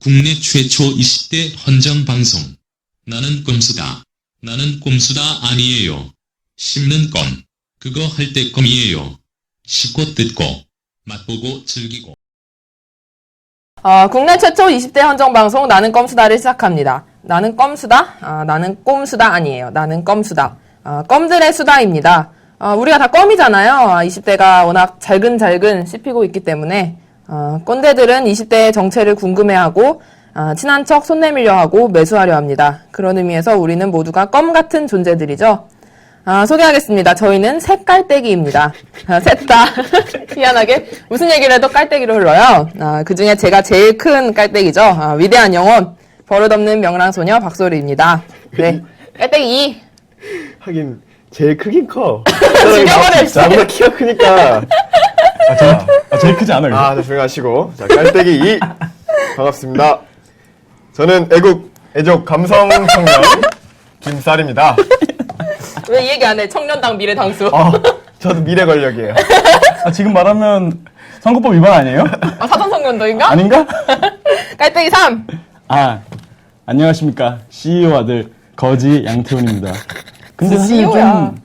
국내 최초 20대 헌정 방송. 나는 꼼수다. 나는 꼼수다 아니에요. 씹는 껌. 그거 할 때 껌이에요. 씹고 뜯고 맛보고 즐기고. 국내 최초 20대 헌정방송 나는 껌수다를 시작합니다. 나는 껌수다? 나는 꼼수다 아니에요. 나는 껌수다. 껌들의 수다입니다. 우리가 다 껌이잖아요. 20대가 워낙 잘근잘근 씹히고 있기 때문에 꼰대들은 20대의 정체를 궁금해하고 친한 척 손 내밀려 하고 매수하려 합니다. 그런 의미에서 우리는 모두가 껌 같은 존재들이죠. 소개하겠습니다. 저희는 새깔떼기입니다. 셋 다 희한하게 무슨 얘기를 해도 깔떼기로 흘러요. 그 중에 제가 제일 큰 깔떼기죠. 위대한 영혼, 버릇없는 명랑소녀 박소리입니다. 네, 깔떼기 2. 하긴 제일 크긴 커. 죽여버려, 씨. 나보다 키가 크니까. 제일 크지 않아요. 자, 조용히 하시고. 자, 깔때기 2. 반갑습니다. 저는 애국 감성 청년 김쌀입니다. 왜 이 얘기 안 해? 청년당 미래당수. 저도 미래 권력이에요. 지금 말하면 선거법 위반 아니에요? 사전선거운동인가? 아닌가? 깔떼기 3. 안녕하십니까. CEO 아들 거지 양태훈입니다. 근데 사실 CEO야. 좀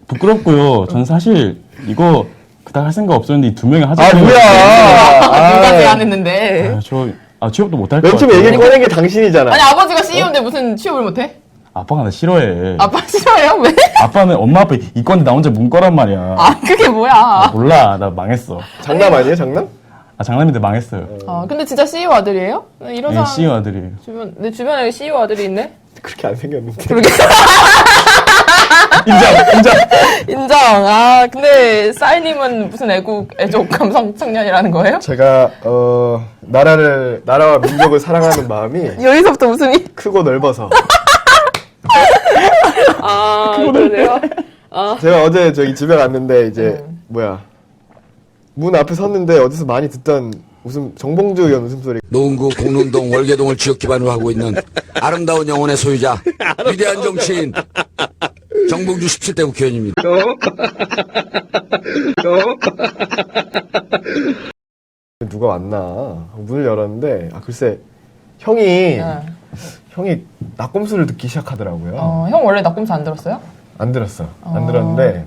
부끄럽고요. 전 사실 이거 그닥 할 생각 없었는데 이 두 명이 하자. 누가지 안 했는데. 취업도 못할 것 맨 처음에 같아요. 얘기 꺼낸 게 당신이잖아. 아니, 아버지가 CEO인데 무슨 취업을 못해? 아빠가 나 싫어해. 아빠 싫어해요? 왜? 아빠는 엄마 아빠 이건데 나 혼자 문과란 말이야. 그게 뭐야? 몰라. 나 망했어. 장남 아니에요, 장남? 장남인데 망했어요. 근데 진짜 CEO 아들이에요? 이런 네, 사람 CEO 아들이. 내 주변에 CEO 아들이 있네? 그렇게 안 생겼는데. 그러게. 인정. 근데 싸이님은 무슨 애족 감성 청년이라는 거예요? 제가 나라와 민족을 사랑하는 마음이 여기서부터 웃음이? 크고 넓어서. 그러네요. 제가 어제 저기 집에 갔는데 이제 문 앞에 섰는데 어디서 많이 듣던 정봉주 의원 웃음소리. 노원구 공릉동 월계동을 지역 기반으로 하고 있는 아름다운 영혼의 소유자 위대한 정치인 정봉주 17대 국회의원입니다. 누가 왔나 문을 열었는데 글쎄 형이 낙곰수를 듣기 시작하더라고요. 형 원래 낙곰수 안 들었어요? 안 들었어. 안 들었는데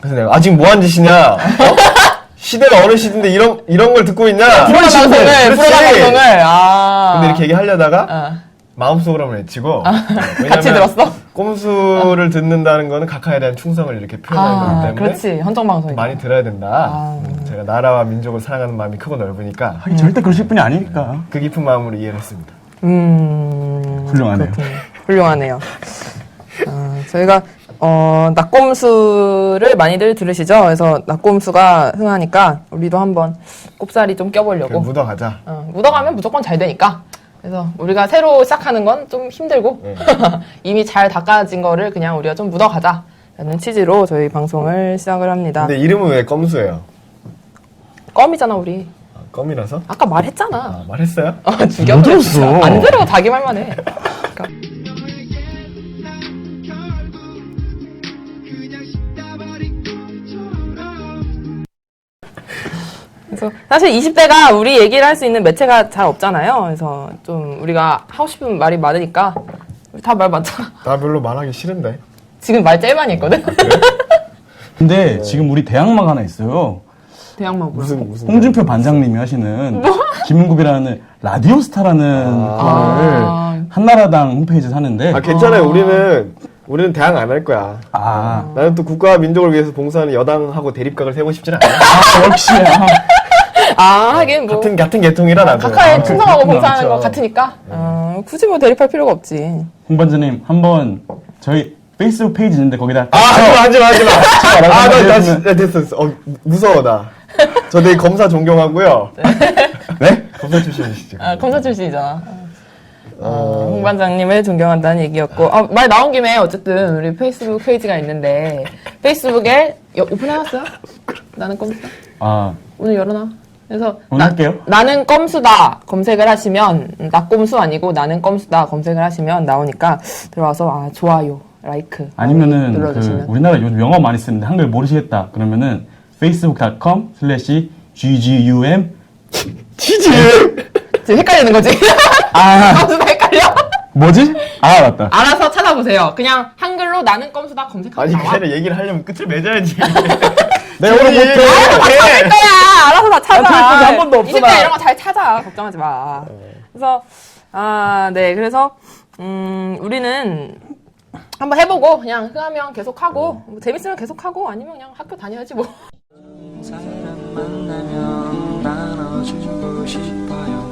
그래서 내가 아직 뭐 하는 짓이냐? 시대가 어느 시대인데 이런 걸 듣고 있냐? 프로그램 방송을. 근데 이렇게 얘기하려다가 마음속으로 한번 외치고 같이 들었어? 꼼수를 듣는다는 거는 각하에 대한 충성을 이렇게 표현하는 거기 때문에 그렇지. 헌정방송이니까. 많이 들어야 된다. 제가 나라와 민족을 사랑하는 마음이 크고 넓으니까 절대 그러실 분이 아니니까. 그 깊은 마음으로 이해를 했습니다. 훌륭하네요. 훌륭하네요. 저희가 낙곰수를 많이들 들으시죠? 그래서 낙곰수가 흥하니까 우리도 한번 꼽사리 좀 껴보려고. 묻어가자. 묻어가면 무조건 잘 되니까. 그래서 우리가 새로 시작하는 건 좀 힘들고 이미 잘 닦아진 거를 그냥 우리가 좀 묻어가자라는 취지로 저희 방송을 시작을 합니다. 근데 이름은 왜 껌수예요? 껌이잖아 우리. 껌이라서? 아까 말했잖아. 말했어요? 죽여버려. 진짜. 안 들어 자기 말만 해. 그러니까. 그래서 사실 20대가 우리 얘기를 할 수 있는 매체가 잘 없잖아요. 그래서 좀 우리가 하고 싶은 말이 많으니까 우리 다 말 많잖아. 나 별로 말하기 싫은데. 지금 말 제일 많이 했거든. 근데 지금 우리 대항마가 하나 있어요. 대학만 뭐야? 무슨 홍준표 반장님이 하시는 김은국이라는 라디오스타라는 거를 한나라당 홈페이지에서 하는데 괜찮아요. 우리는 대항 안 할 거야. 나는 또 국가와 민족을 위해서 봉사하는 여당하고 대립각을 세우고 싶지는 않아. 역시 하긴 뭐 같은 계통이라 나도. 각하에 충성하고 그렇구나. 봉사하는 거 같으니까 굳이 뭐 대립할 필요가 없지. 홍 반장님 한번 저희 페이스북 페이지 있는데 거기다 하지 마. 나 진짜 됐어. 무서워, 나. 저 되게 검사 존경하고요. 네? 검사 출신이시죠? 검사 출신이잖아. 홍 반장님을 존경한다는 얘기였고 말 나온 김에 어쨌든 우리 페이스북 페이지가 있는데 페이스북에 오픈해놨어요? 나는 껌수다. 오늘 열어놔. 그래서 오늘 할게요. 나는 껌수다 검색을 하시면 낙곰수 아니고 나는 껌수다 검색을 하시면 나오니까 들어와서 좋아요 라이크 아니면은 눌러주시면. 우리나라 요즘 영어 많이 쓰는데 한글 모르시겠다 그러면은 facebook.com/ggum 치즈! 지금 헷갈리는 거지? 껌수다 헷갈려? 뭐지? 아, 맞다. 알아서 찾아보세요. 그냥 한글로 나는 껌수다 검색하면 아니 나와. 그게 아니라 얘기를 하려면 끝을 맺어야지. 내가 오늘 못해. 알아서 다 찾을 거야. 알아서 다 찾아. 틀린 적이 한 번도 없어, 20대 나. 이런 거 잘 찾아. 걱정하지 마. 그래서 네. 그래서 우리는 한번 해보고 그냥 흥하면 계속하고 뭐 재밌으면 계속하고 아니면 그냥 학교 다녀야지 뭐. 사람 만나면 나눠주고 싶어요.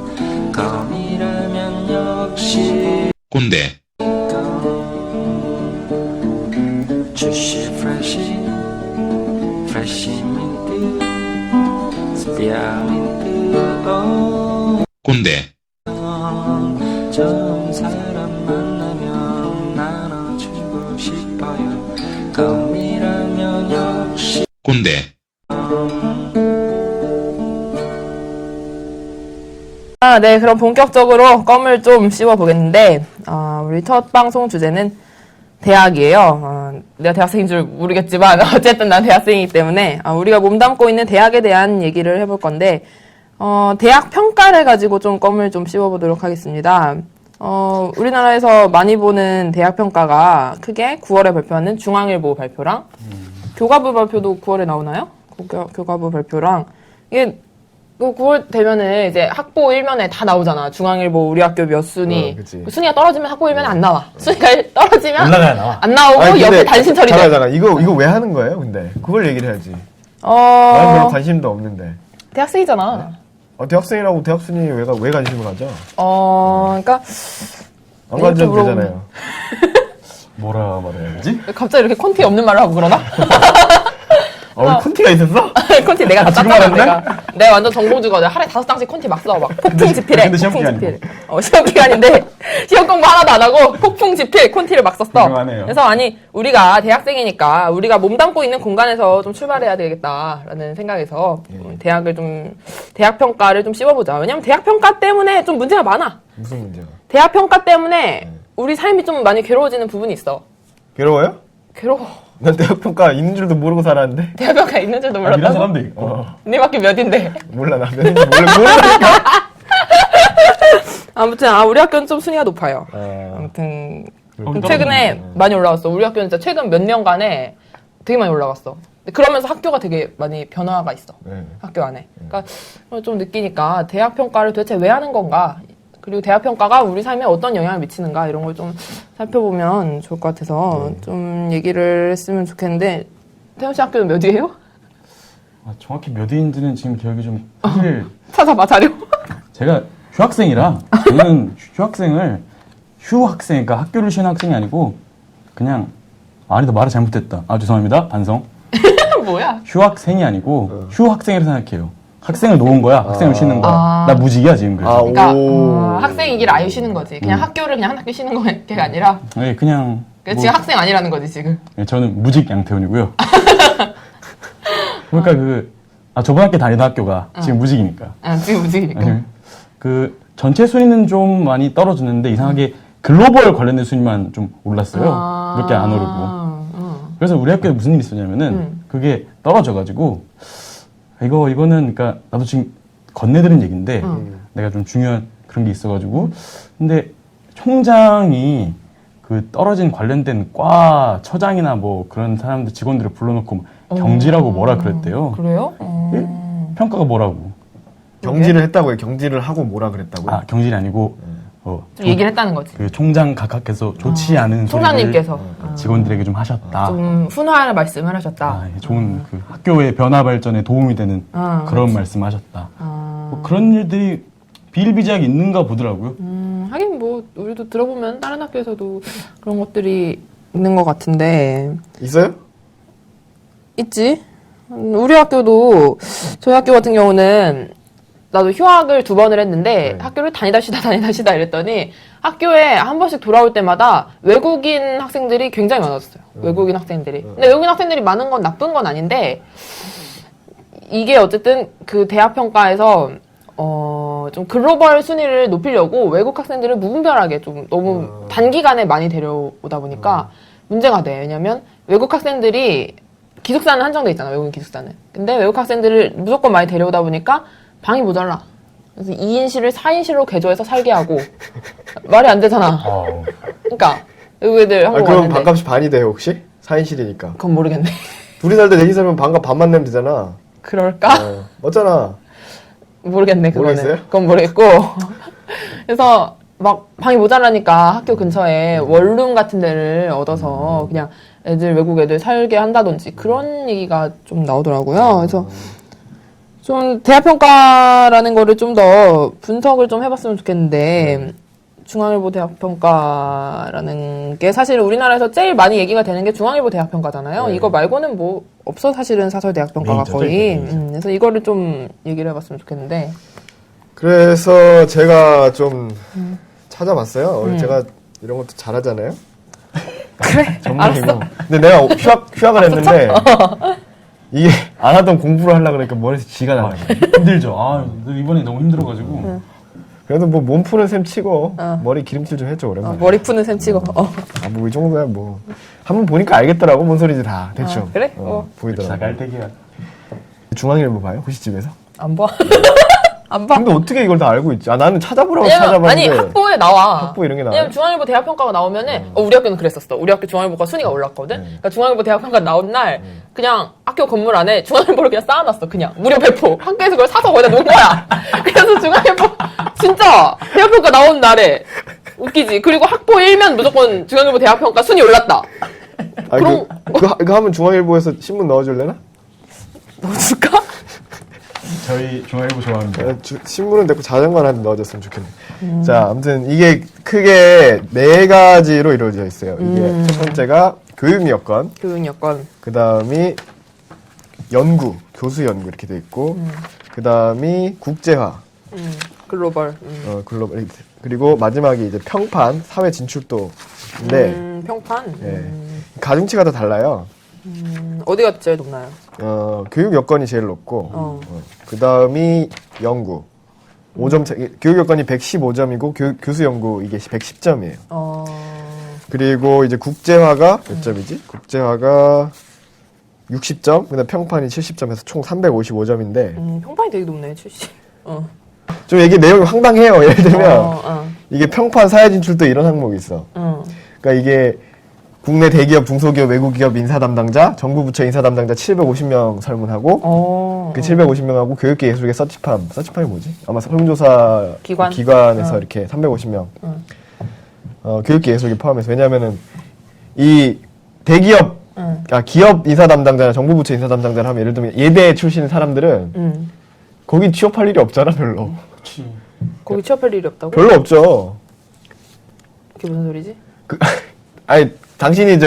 껌이라면 역시 꼰대, 주시 프레시 프레시 민트 스피아민트 꼰대, 좋은 사람 만나면 나눠주고 싶어요. 껌이라면 역시 꼰대. 네. 그럼 본격적으로 껌을 좀 씹어 보겠는데 우리 첫 방송 주제는 대학이에요. 내가 대학생인 줄 모르겠지만 어쨌든 난 대학생이기 때문에 우리가 몸담고 있는 대학에 대한 얘기를 해볼 건데 대학 평가를 가지고 좀 껌을 좀 씹어보도록 하겠습니다. 우리나라에서 많이 보는 대학 평가가 크게 9월에 발표하는 중앙일보 발표랑 교과부 발표도 9월에 나오나요? 교과부 발표랑 이게 9월 되면은 이제 학보 1면에 다 나오잖아. 중앙일보 우리 학교 몇 순위. 그치. 순위가 떨어지면 학보 1면에 안 나와. 순위가 떨어지면 올라가야 나와. 안 나오고 아니, 근데 옆에 단신 처리돼. 잠깐만 이거 왜 하는 거예요? 근데 그걸 얘기를 해야지. 나는 별로 관심도 없는데. 대학생이잖아. 대학생이라고 대학 순위 왜 관심을 가져? 그러니까 안 가져도 이렇게 물어보면- 되잖아요. 뭐라 말해야 되지? 갑자기 이렇게 콘티 없는 말을 하고 그러나? 콘티가 있었어? 콘티 내가 다 지금 짰잖아. 알았네? 내가 완전 정보주거든. 하루에 5장씩 콘티 막 써. 막 폭풍 집필해. 근데 시험 폭풍 기간이고. 집필. 시험 기간인데 시험 공부 하나도 안 하고 폭풍 집필 콘티를 막 썼어. 훌륭하네요. 그래서 아니 우리가 대학생이니까 우리가 몸담고 있는 공간에서 좀 출발해야 되겠다라는 생각에서 대학 평가를 좀 씹어보자. 왜냐면 대학 평가 때문에 좀 문제가 많아. 무슨 문제야? 대학 평가 때문에 우리 삶이 좀 많이 괴로워지는 부분이 있어. 괴로워요? 괴로워. 난 대학 평가 있는 줄도 모르고 살았는데. 대학 평가 있는 줄도 이런 몰랐다고? 사람도 있고. 네 학교 몇인데? 몰라 나 몇인지 모르니까. 아무튼 우리 학교는 좀 순위가 높아요. 아무튼 최근에 많이 올라왔어. 우리 학교는 진짜 최근 몇 년간에 되게 많이 올라갔어. 근데 그러면서 학교가 되게 많이 변화가 있어. 네. 학교 안에. 그러니까 좀 느끼니까 대학 평가를 도대체 왜 하는 건가? 그리고 대학 평가가 우리 삶에 어떤 영향을 미치는가 이런 걸 좀 살펴보면 좋을 것 같아서 좀 얘기를 했으면 좋겠는데 태현 씨 학교는 몇 위예요? 정확히 몇 위인지는 지금 기억이 좀 사실 찾아봐 자료. 제가 휴학생이라 저는 휴학생, 그러니까 학교를 쉬는 학생이 아니고 그냥 아니다 말을 잘못했다. 죄송합니다. 반성. 뭐야? 휴학생이 아니고 휴학생이라 생각해요. 학생을 놓은 거야. 학생을 쉬는 거야. 나 무직이야 지금 그래서. 그러니까 학생이기를 아예 쉬는 거지. 그냥 학교를 그냥 한 학기 쉬는 게 아니라 네, 그냥 지금 학생 아니라는 거지 지금. 네, 저는 무직 양태훈이고요. 그러니까 저번 학기 다니던 학교가 지금 무직이니까. 지금 무직이니까. 그 전체 순위는 좀 많이 떨어졌는데 이상하게 글로벌 관련된 순위만 좀 올랐어요. 몇 개 안 오르고. 그래서 우리 학교에 무슨 일이 있었냐면은 그게 떨어져가지고 이거는 그러니까 나도 지금 건네드린 얘기인데 내가 좀 중요한 그런 게 있어가지고 근데 총장이 그 떨어진 관련된 과 처장이나 뭐 그런 사람들 직원들을 불러놓고 경지라고 뭐라 그랬대요. 그래요? 평가가 뭐라고? 경지를 했다고요. 경지를 하고 뭐라 그랬다고요? 경질이 아니고 좀 얘기를 했다는 거지. 그 총장 각하께서 좋지 않은 총장님께서 소리를 직원들에게 좀 하셨다. 좀 훈화할 말씀을 하셨다. 좋은 그 학교의 변화 발전에 도움이 되는 그런 말씀하셨다. 뭐 그런 일들이 비일비재하게 있는가 보더라고요. 하긴 뭐 우리도 들어보면 다른 학교에서도 그런 것들이 있는 것 같은데 있어요? 있지. 우리 학교도 저희 학교 같은 경우는 나도 휴학을 2번을 했는데 학교를 다니다 쉬다 이랬더니 학교에 한 번씩 돌아올 때마다 외국인 학생들이 굉장히 많았어요. 외국인 학생들이. 근데 외국인 학생들이 많은 건 나쁜 건 아닌데 이게 어쨌든 그 대학 평가에서 좀 글로벌 순위를 높이려고 외국 학생들을 무분별하게 좀 너무 단기간에 많이 데려오다 보니까 문제가 돼. 왜냐면 외국 학생들이 기숙사는 한정돼 있잖아. 외국인 기숙사는. 근데 외국 학생들을 무조건 많이 데려오다 보니까 방이 모자라. 그래서 2인실을 4인실로 개조해서 살게 하고 말이 안 되잖아. 그러니까 외국 애들 아, 한국 그럼 왔는데 반값이 반이 돼요 혹시? 4인실이니까. 그건 모르겠네. 둘이 살 때 넷이 살면 반값 반만 내면 되잖아. 그럴까? 맞잖아. 모르겠네 그거는. 모르겠어요? 그건 모르겠고. 그래서 막 방이 모자라니까 학교 근처에 원룸 같은 데를 얻어서 그냥 애들 외국 애들 살게 한다든지 그런 얘기가 좀 나오더라고요. 그래서 좀 대학평가라는 거를 좀 더 분석을 좀 해봤으면 좋겠는데 중앙일보 대학평가라는 게 사실 우리나라에서 제일 많이 얘기가 되는 게 중앙일보 대학평가잖아요. 네. 이거 말고는 뭐 없어 사실은 사설 대학평가가 메이저죠, 거의. 이게 메이저. 그래서 이거를 좀 얘기를 해봤으면 좋겠는데. 그래서 제가 좀 찾아봤어요. 원래 제가 이런 것도 잘하잖아요. 그래. 전문이고. 근데 내가 휴학을 했는데 이게 안 하던 공부를 하려고 그러니까 머리에서 지가 나와요. 힘들죠. 아, 이번에 너무 힘들어가지고. 그래도 뭐 몸 푸는 셈 치고 머리 기름칠 좀 했죠 오랜만에. 머리 푸는 셈 치고. 아, 뭐 이 정도야 뭐. 한번 보니까 알겠더라고 뭔 소리인지 다 대충. 그래? 다 보이더라고. 깔때기야. 중앙일보 봐요 호시집에서. 안 봐. 안 봐. 근데 어떻게 이걸 다 알고 있지? 아 나는 찾아보라고 왜냐면, 찾아봤는데. 아니 학부에 나와. 학부 이런 게 나와요? 왜냐면 중앙일보 대학평가가 나오면은 우리 학교는 그랬었어. 우리 학교 중앙일보가 순위가 올랐거든. 그러니까 중앙일보 대학평가 나온 날 그냥 학교 건물 안에 중앙일보를 그냥 쌓아놨어. 그냥 무료 배포. 학교에서 그걸 사서 거기다 놓은 거야. 그래서 중앙일보 진짜 대학평가 나온 날에 웃기지. 그리고 학부 1면 무조건 중앙일보 대학평가 순위 올랐다. 아, 그럼- 그거 하면 중앙일보에서 신문 넣어줄래나? 넣어줄까? 저희 중앙일보 좋아합니다. 신문은 됐고 자전거는 한 대 넣어줬으면 좋겠네. 자, 아무튼 이게 크게 네 가지로 이루어져 있어요. 이게 첫 번째가 교육 여건, 교육 여건. 그 다음이 연구, 교수 연구 이렇게 돼 있고, 그 다음이 국제화, 글로벌. 글로벌, 그리고 마지막이 이제 평판, 사회 진출도인데 평판. 예, 가중치가 다 달라요. 어디가 제일 높나요? 교육 여건이 제일 높고, 어. 그 다음이 연구. 5점 차, 교육 여건이 115점이고, 교수 연구 이게 110점이에요. 그리고 이제 국제화가 몇 점이지? 국제화가 60점, 그다음 평판이 70점에서 총 355점인데, 평판이 되게 높네, 70. 좀 이게 내용이 황당해요. 예를 들면, 어. 이게 평판 사회 진출도 이런 항목이 있어. 그러니까 이게 국내 대기업, 중소기업, 외국기업 인사 담당자, 정부 부처 인사 담당자 750명 설문하고, 그 750명하고 교육계 예술계 서치팜이 뭐지? 아마 설문조사 기관에서 이렇게 350명. 교육계 예술계 포함해서. 왜냐면은, 이 대기업, 기업 인사 담당자나 정부 부처 인사 담당자를 하면 예를 들면 예대 출신 사람들은 거기 취업할 일이 없잖아, 별로. 거기 취업할 일이 없다고? 별로 없죠. 그게 무슨 소리지? 아니, 당신이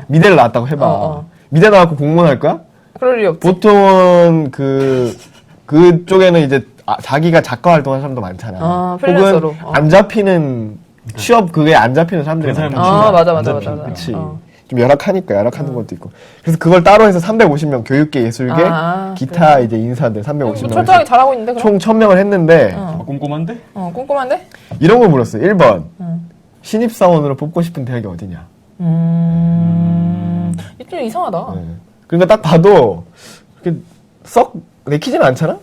미대를 나왔다고 해봐. 미대 나왔고 공무원 할 거야? 그럴 일이 없지. 보통은 그쪽에는 이제 자기가 작가 활동하는 사람도 많잖아. 프리랜서로. 혹은 안 잡히는 취업 그게 안 잡히는 사람들이 그 많잖아. 맞아. 그치. 좀 열악하는 것도 있고. 그래서 그걸 따로 해서 350명 교육계 예술계 기타 이제 인사들 350명 철저하게 잘하고 있는데 그럼? 총 1000명을 했는데 꼼꼼한데? 꼼꼼한데? 이런 걸 물었어요. 1번 신입사원으로 뽑고 싶은 대학이 어디냐. 좀 이상하다. 그러니까 딱 봐도 그렇게 썩 내키진 않잖아?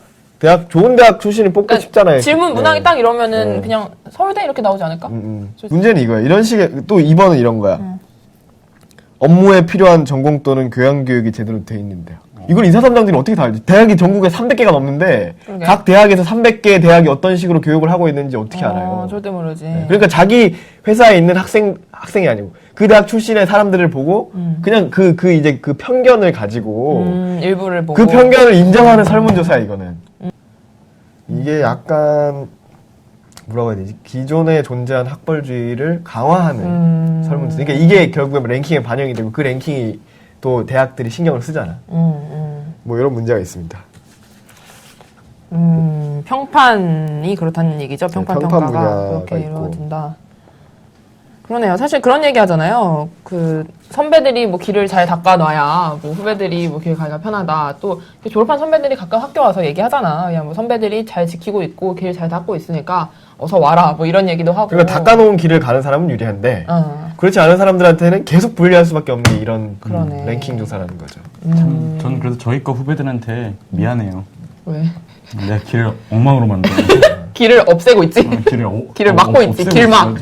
좋은 대학 출신이 뽑고 싶잖아요. 질문 문항이 네. 딱 이러면은 그냥 서울대 이렇게 나오지 않을까? 문제는 이거야. 이런 식의, 또 2번은 이런 거야. 업무에 필요한 전공 또는 교양교육이 제대로 돼 있는데요. 이걸 인사담당들이 어떻게 다 알지? 대학이 전국에 300개가 넘는데 그러게. 각 대학에서 300개 대학이 어떤 식으로 교육을 하고 있는지 어떻게 알아요? 절대 모르지. 그러니까 자기 회사에 있는 학생이 아니고 그 대학 출신의 사람들을 보고 그냥 그 편견을 가지고 일부를 보고. 그 편견을 인정하는 설문조사야 이거는. 이게 약간 뭐라고 해야 되지? 기존에 존재한 학벌주의를 강화하는 설문조사. 그러니까 이게 결국에 랭킹에 반영이 되고 그 랭킹이 또 대학들이 신경을 쓰잖아. 뭐 이런 문제가 있습니다. 평판이 그렇다는 얘기죠. 평판 평판 평가가 분야가 그렇게 있고. 이루어진다. 그러네요. 사실 그런 얘기 하잖아요. 그 선배들이 뭐 길을 잘 닦아놔야 뭐 후배들이 뭐 길 가기가 편하다. 또 졸업한 선배들이 가끔 학교 와서 얘기하잖아. 그냥 뭐 선배들이 잘 지키고 있고 길 잘 닦고 있으니까 어서 와라. 뭐 이런 얘기도 하고. 그러니까 닦아놓은 길을 가는 사람은 유리한데 그렇지 않은 사람들한테는 계속 불리할 수밖에 없는 게 이런 그러네. 랭킹 조사라는 거죠. 전 그래도 저희 거 후배들한테 미안해요. 왜? 내가 길을 엉망으로 만들어. 길을 없애고 있지. 길을 막고 있지. 길막.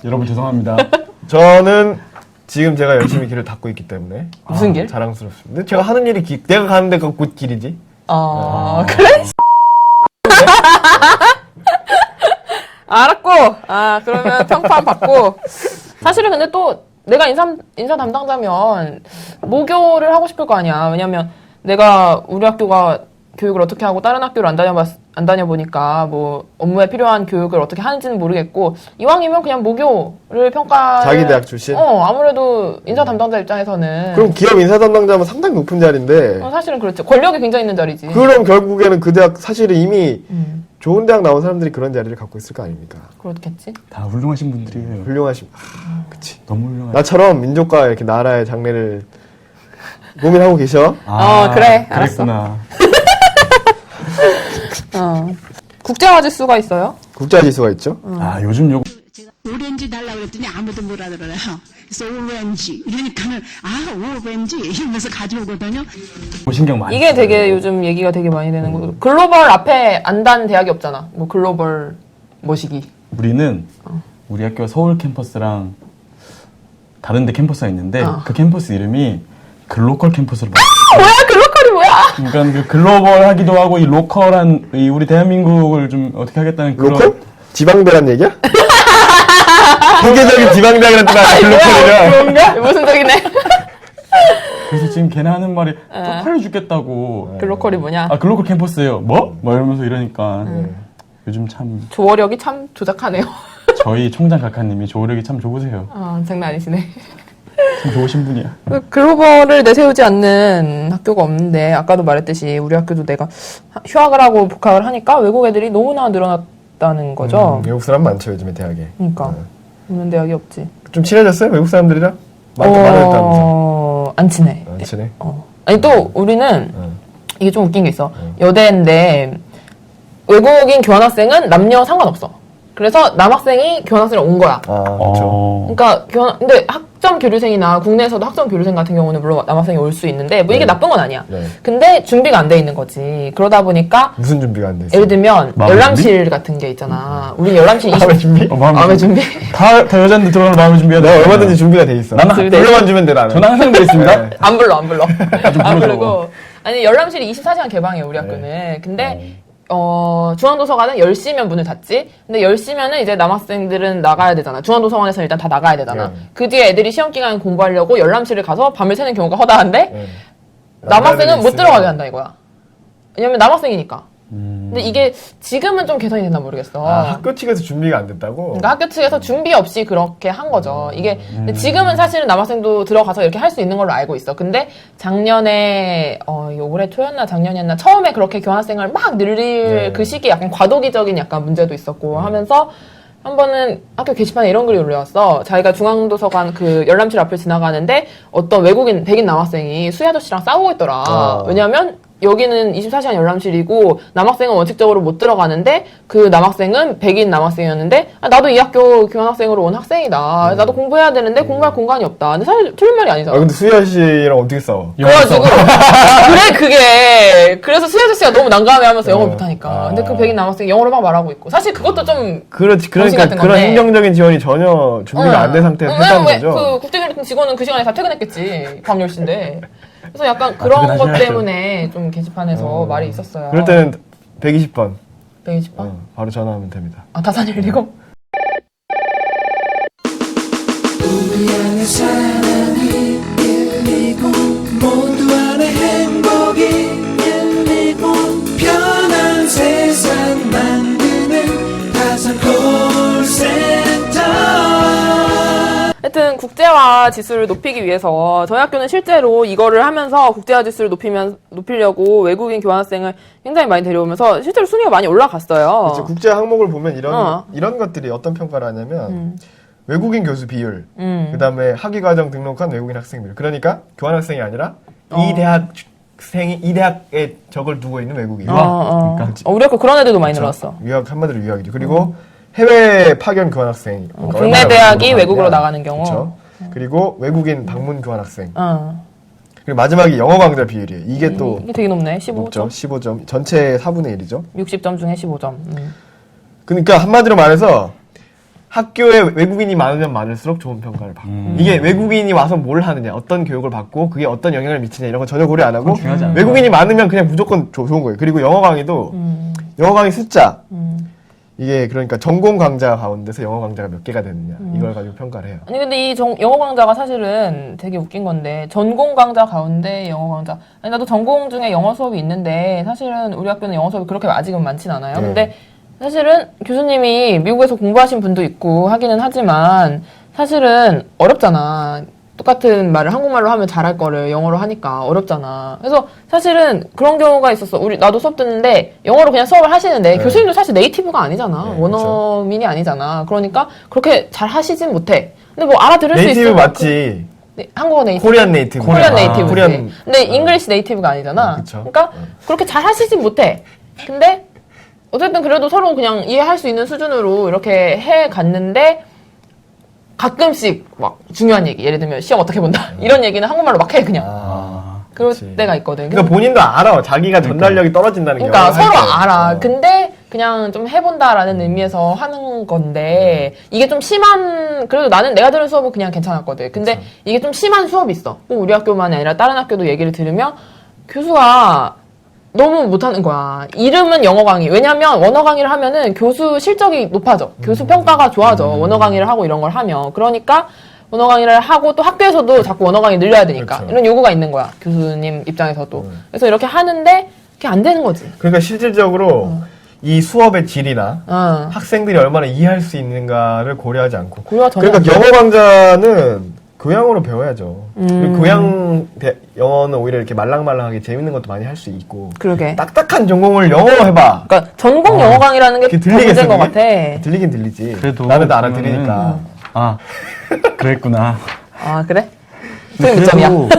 여러분 죄송합니다. 저는 지금 제가 열심히 길을 닦고 있기 때문에 무슨 길? 자랑스럽습니다. 근데 제가 하는 일이 내가 가는 데가 곧 길이지. 그래? 알았고, 그러면 평판 받고. 사실은 근데 또 내가 인사 담당자면 모교를 하고 싶을 거 아니야. 왜냐면 내가 우리 학교가 교육을 어떻게 하고 다른 학교를 안 다녀보니까 뭐 업무에 필요한 교육을 어떻게 하는지는 모르겠고 이왕이면 그냥 모교를 평가를 자기 대학 출신? 아무래도 인사 담당자 입장에서는 그럼 기업 인사 담당자면 상당히 높은 자리인데 사실은 그렇죠. 권력이 굉장히 있는 자리지. 그럼 결국에는 그 대학 사실은 이미 좋은 대학 나온 사람들이 그런 자리를 갖고 있을 거 아닙니까? 그렇겠지. 다 훌륭하신 분들이에요. 훌륭하신 그치. 너무 훌륭하시. 나처럼 민족과 이렇게 나라의 장래를 고민하고 계셔? 그래. 알았어. 그랬구나. 국제화 지수가 있어요? 국자 지수가 있죠? 요즘 요거 오렌지 달라고 그랬더니 아무도 못 알아들어요. 그래서 오렌지 이러니까는 오렌지 이러면서 가져오거든요. 신경 많이. 이게 되게 요즘 얘기가 되게 많이 되는 거고 글로벌 앞에 안 단 대학이 없잖아. 뭐 글로벌 뭐시기. 우리는 우리 학교 서울 캠퍼스랑 다른 데 캠퍼스가 있는데 그 캠퍼스 이름이 글로컬 캠퍼스로 뭐야 글로컬이 뭐야? 그러니까 그 글로벌하기도 하고 이 로컬한 이 우리 대한민국을 좀 어떻게 하겠다는 그런 로컬? 지방대란 얘기야? 세계적인 지방대학이란 뜻 아니야? 글로컬이냐? 그런가? 무슨 적이네. 그래서 지금 걔네 하는 말이 쪽팔려 죽겠다고. 글로컬이 뭐냐? 글로컬 캠퍼스예요. 뭐? 막 이러면서 이러니까 요즘 참 조어력이 참 조작하네요. 저희 총장 각하님이 조력이 참 좋으세요. 장난 아니시네. 참 좋으신 분이야. 글로벌을 내세우지 않는 학교가 없는데 아까도 말했듯이 우리 학교도 내가 휴학을 하고 복학을 하니까 외국 애들이 너무나 늘어났다는 거죠. 외국 사람 많죠 요즘에 대학에. 그러니까 없는 대학이 없지. 좀 친해졌어요 외국 사람들이랑? 많았다면서? 안 친해. 안 친해? 아니 또 우리는 이게 좀 웃긴 게 있어. 여대인데 외국인 교환학생은 남녀 상관없어. 그래서 남학생이 교환학생을 온 거야. 그렇죠. 그러니까 근데 학점 교류생이나 국내에서도 학점 교류생 같은 경우는 물론 남학생이 올 수 있는데 뭐 이게 나쁜 건 아니야. 네. 근데 준비가 안 돼 있는 거지. 그러다 보니까 무슨 준비가 안 돼 있어? 예를 들면 마음의 열람실 같은 게 있잖아. 우리 열람실 마음의 준비? 마음의 준비. 다 여자인데 들어가는 마음의 준비가 내가 얼마든지 준비가 돼 있어. 나는 불러만 주면 돼 나는. 저는 항상 돼 있습니다. 네. 안 불러. 안 불러줘. 부르고. 아니 열람실이 24시간 개방이에요 우리 학교는. 근데 중앙도서관은 10시면 문을 닫지? 근데 10시면은 이제 남학생들은 나가야 되잖아. 중앙도서관에서는 일단 다 나가야 되잖아. 네. 그 뒤에 애들이 시험 기간에 공부하려고 열람실을 가서 밤을 새는 경우가 허다한데, 네. 남학생은 못 있으면- 들어가게 한다 이거야. 왜냐면 남학생이니까. 근데 이게 지금은 좀 개선이 됐나 모르겠어. 학교 측에서 준비가 안 됐다고? 그러니까 학교 측에서 준비 없이 그렇게 한 거죠. 이게 근데 지금은 사실은 남학생도 들어가서 이렇게 할 수 있는 걸로 알고 있어. 근데 작년에 이게 올해 초였나 작년이었나 처음에 그렇게 교환학생을 막 늘릴 그 시기에 약간 과도기적인 약간 문제도 있었고 하면서 한 번은 학교 게시판에 이런 글이 올라왔어. 자기가 중앙도서관 그 열람실 앞을 지나가는데 어떤 외국인 백인 남학생이 수희 아저씨랑 싸우고 있더라. 왜냐면 여기는 24시간 열람실이고 남학생은 원칙적으로 못 들어가는데 그 남학생은 백인 남학생이었는데 나도 이 학교 교환학생으로 온 학생이다. 나도 공부해야 되는데 공부할 공간이 없다. 근데 사실 틀린 말이 아니잖아. 근데 수희 아저씨랑 어떻게 싸워? 그래가지고 그래서 수희 아저씨가 너무 난감해하면서 영어를 못하니까. 근데 그 백인 남학생이 영어로 막 말하고 있고 사실 그것도 좀 그렇지. 정신 그러니까 같은 그런 건데. 행정적인 지원이 전혀 준비가 안 된 상태에서 했다는 거죠. 그 국제교류팀 직원은 그 시간에 다 퇴근했겠지. 밤 10시인데. 그래서 약간 그런 것 퇴근하셔야죠. 때문에 좀 게시판에서 말이 있었어요. 그럴 때는 120번 120번? 바로 전화하면 됩니다. 다산 120? 우리 안에 사랑이 120 모두 안에 행복이 120 편한 세상 만드는 다산 콜센터. 하여튼 국제화 지수를 높이기 위해서 저희 학교는 실제로 이거를 하면서 국제화 지수를 높이려고 외국인 교환학생을 굉장히 많이 데려오면서 실제로 순위가 많이 올라갔어요. 그렇죠. 국제 항목을 보면 이런 것들이 어떤 평가를 하냐면 외국인 교수 비율, 그다음에 학위과정 등록한 외국인 학생 비율. 그러니까 교환학생이 아니라 이 대학에 적을 두고 있는 외국인. 그러니까. 우리 학교 그런 애들도 많이 늘었어. 유학 한마디로 유학이죠. 그리고 해외 파견 교환학생. 국내 대학이 외국으로 나가는 경우. 그렇죠. 그리고 외국인 방문 교환학생. 그리고 마지막이 영어 강좌 비율이에요. 이게 또 이게 되게 높네. 높죠. 15점. 15점. 전체 4분의 1이죠. 60점 중에 15점. 그러니까 한마디로 말해서 학교에 외국인이 많으면 많을수록 좋은 평가를 받고 이게 외국인이 와서 뭘 하느냐 어떤 교육을 받고 그게 어떤 영향을 미치냐 이런 거 전혀 고려 안 하고 중요하지 않아요. 외국인이 많으면 그냥 무조건 좋은 거예요. 그리고 영어 강의도 영어 강의 숫자 이게 그러니까 전공 강좌 가운데서 영어 강좌가 몇 개가 되느냐 이걸 가지고 평가를 해요. 아니 근데 이 영어 강좌가 사실은 되게 웃긴 건데 전공 강좌 가운데 영어 강좌. 아니 나도 전공 중에 영어 수업이 있는데 사실은 우리 학교는 영어 수업이 그렇게 아직은 많진 않아요. 네. 근데 사실은 교수님이 미국에서 공부하신 분도 있고 하기는 하지만 사실은 어렵잖아. 똑같은 말을 한국말로 하면 잘할 거를 영어로 하니까 어렵잖아. 그래서 사실은 그런 경우가 있었어. 나도 수업 듣는데 영어로 그냥 수업을 하시는데 네. 교수님도 사실 네이티브가 아니잖아. 네, 원어민이 아니잖아. 그러니까 그렇게 잘 하시진 못해. 근데 뭐 알아들을 수 네이티브 있어. 맞지. 한국어 네이티브. 코리안 네이티브. 코리안 아, 네이티브지. 코리안. 근데 잉글리시 네이티브가 아니잖아. 그쵸. 그러니까 그렇게 잘 하시진 못해. 근데 어쨌든 그래도 서로 그냥 이해할 수 있는 수준으로 이렇게 해 갔는데 가끔씩 막 중요한 얘기, 예를 들면 시험 어떻게 본다 이런 얘기는 한국말로 막 해 그냥. 그럴 그치. 때가 있거든. 그러니까 본인도 알아. 자기가 전달력이 떨어진다는 게. 그러니까 서로 영어를 할 때. 알아. 근데 그냥 좀 해본다라는 의미에서 하는 건데 이게 좀 심한. 그래도 나는 내가 들은 수업은 그냥 괜찮았거든. 근데 이게 좀 심한 수업이 있어. 꼭 우리 학교만이 아니라 다른 학교도 얘기를 들으면 교수가 너무 못하는 거야. 이름은 영어 강의. 왜냐면 원어 강의를 하면은 교수 실적이 높아져. 교수 평가가 좋아져. 원어 강의를 하고 이런 걸 하면. 그러니까 원어 강의를 하고 또 학교에서도 자꾸 원어 강의 늘려야 되니까. 그렇죠. 이런 요구가 있는 거야. 교수님 입장에서도. 그래서 이렇게 하는데 그게 안 되는 거지. 그러니까 실질적으로 이 수업의 질이나 학생들이 얼마나 이해할 수 있는가를 고려하지 않고. 고려가 전혀 그러니까 안 돼. 영어 강좌는 교양으로 배워야죠. 그리고 영어는 오히려 이렇게 말랑말랑하게 재밌는 것도 많이 할 수 있고. 그러게. 딱딱한 전공을 영어로 해봐. 그러니까 전공 영어 강의라는 게 그게 더 문제인 것 같아. 들리긴 들리지. 그래도 나는 보면은- 알아들으니까. 아, 그랬구나. 아 그래? 근데 그게 문점이야.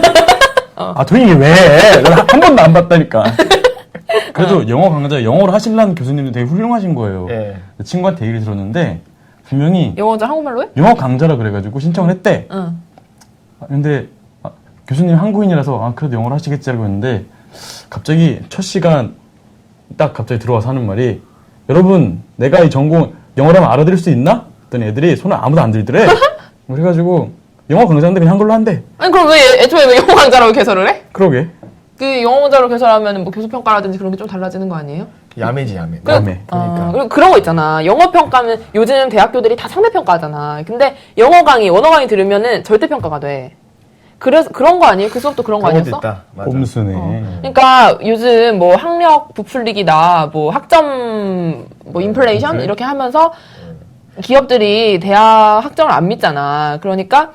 아, 도인이 왜? 한 번도 안 봤다니까. 그래도 영어 강좌, 영어로 하시려는 교수님도 되게 훌륭하신 거예요. 예. 친구한테 얘기를 들었는데, 분명히 영어 강좌 한국말로 해? 영어 강좌라 그래가지고 신청을 했대. 응. 근데 교수님 한국인이라서 그래도 영어를 하시겠지 알고 있는데 갑자기 첫 시간 딱 갑자기 들어와서 하는 말이 여러분 내가 이 전공 영어로 하면 알아들을 수 있나? 했더니 애들이 손을 아무도 안 들더래. 그래가지고 영어 강좌인데 그냥 한글로 한대. 아니 그럼 왜 애초에 왜 영어 강좌라고 개설을 해? 그러게. 그 영어 강좌로 개설하면 뭐 교수 평가라든지 그런 게 좀 달라지는 거 아니에요? 야매지, 야매. 야매. 그러니까. 그리고 그런 거 있잖아. 영어 평가는 요즘 대학교들이 다 상대 평가하잖아. 근데 영어 강의, 원어 강의 들으면은 절대 평가가 돼. 그래서 그런 거 아니에요? 그 수업도 그런 거 그런 것도 아니었어? 있다. 맞아. 꼼수네. 그러니까 요즘 뭐 학력 부풀리기다, 뭐 학점, 뭐 인플레이션 이렇게 하면서 기업들이 대학 학점을 안 믿잖아. 그러니까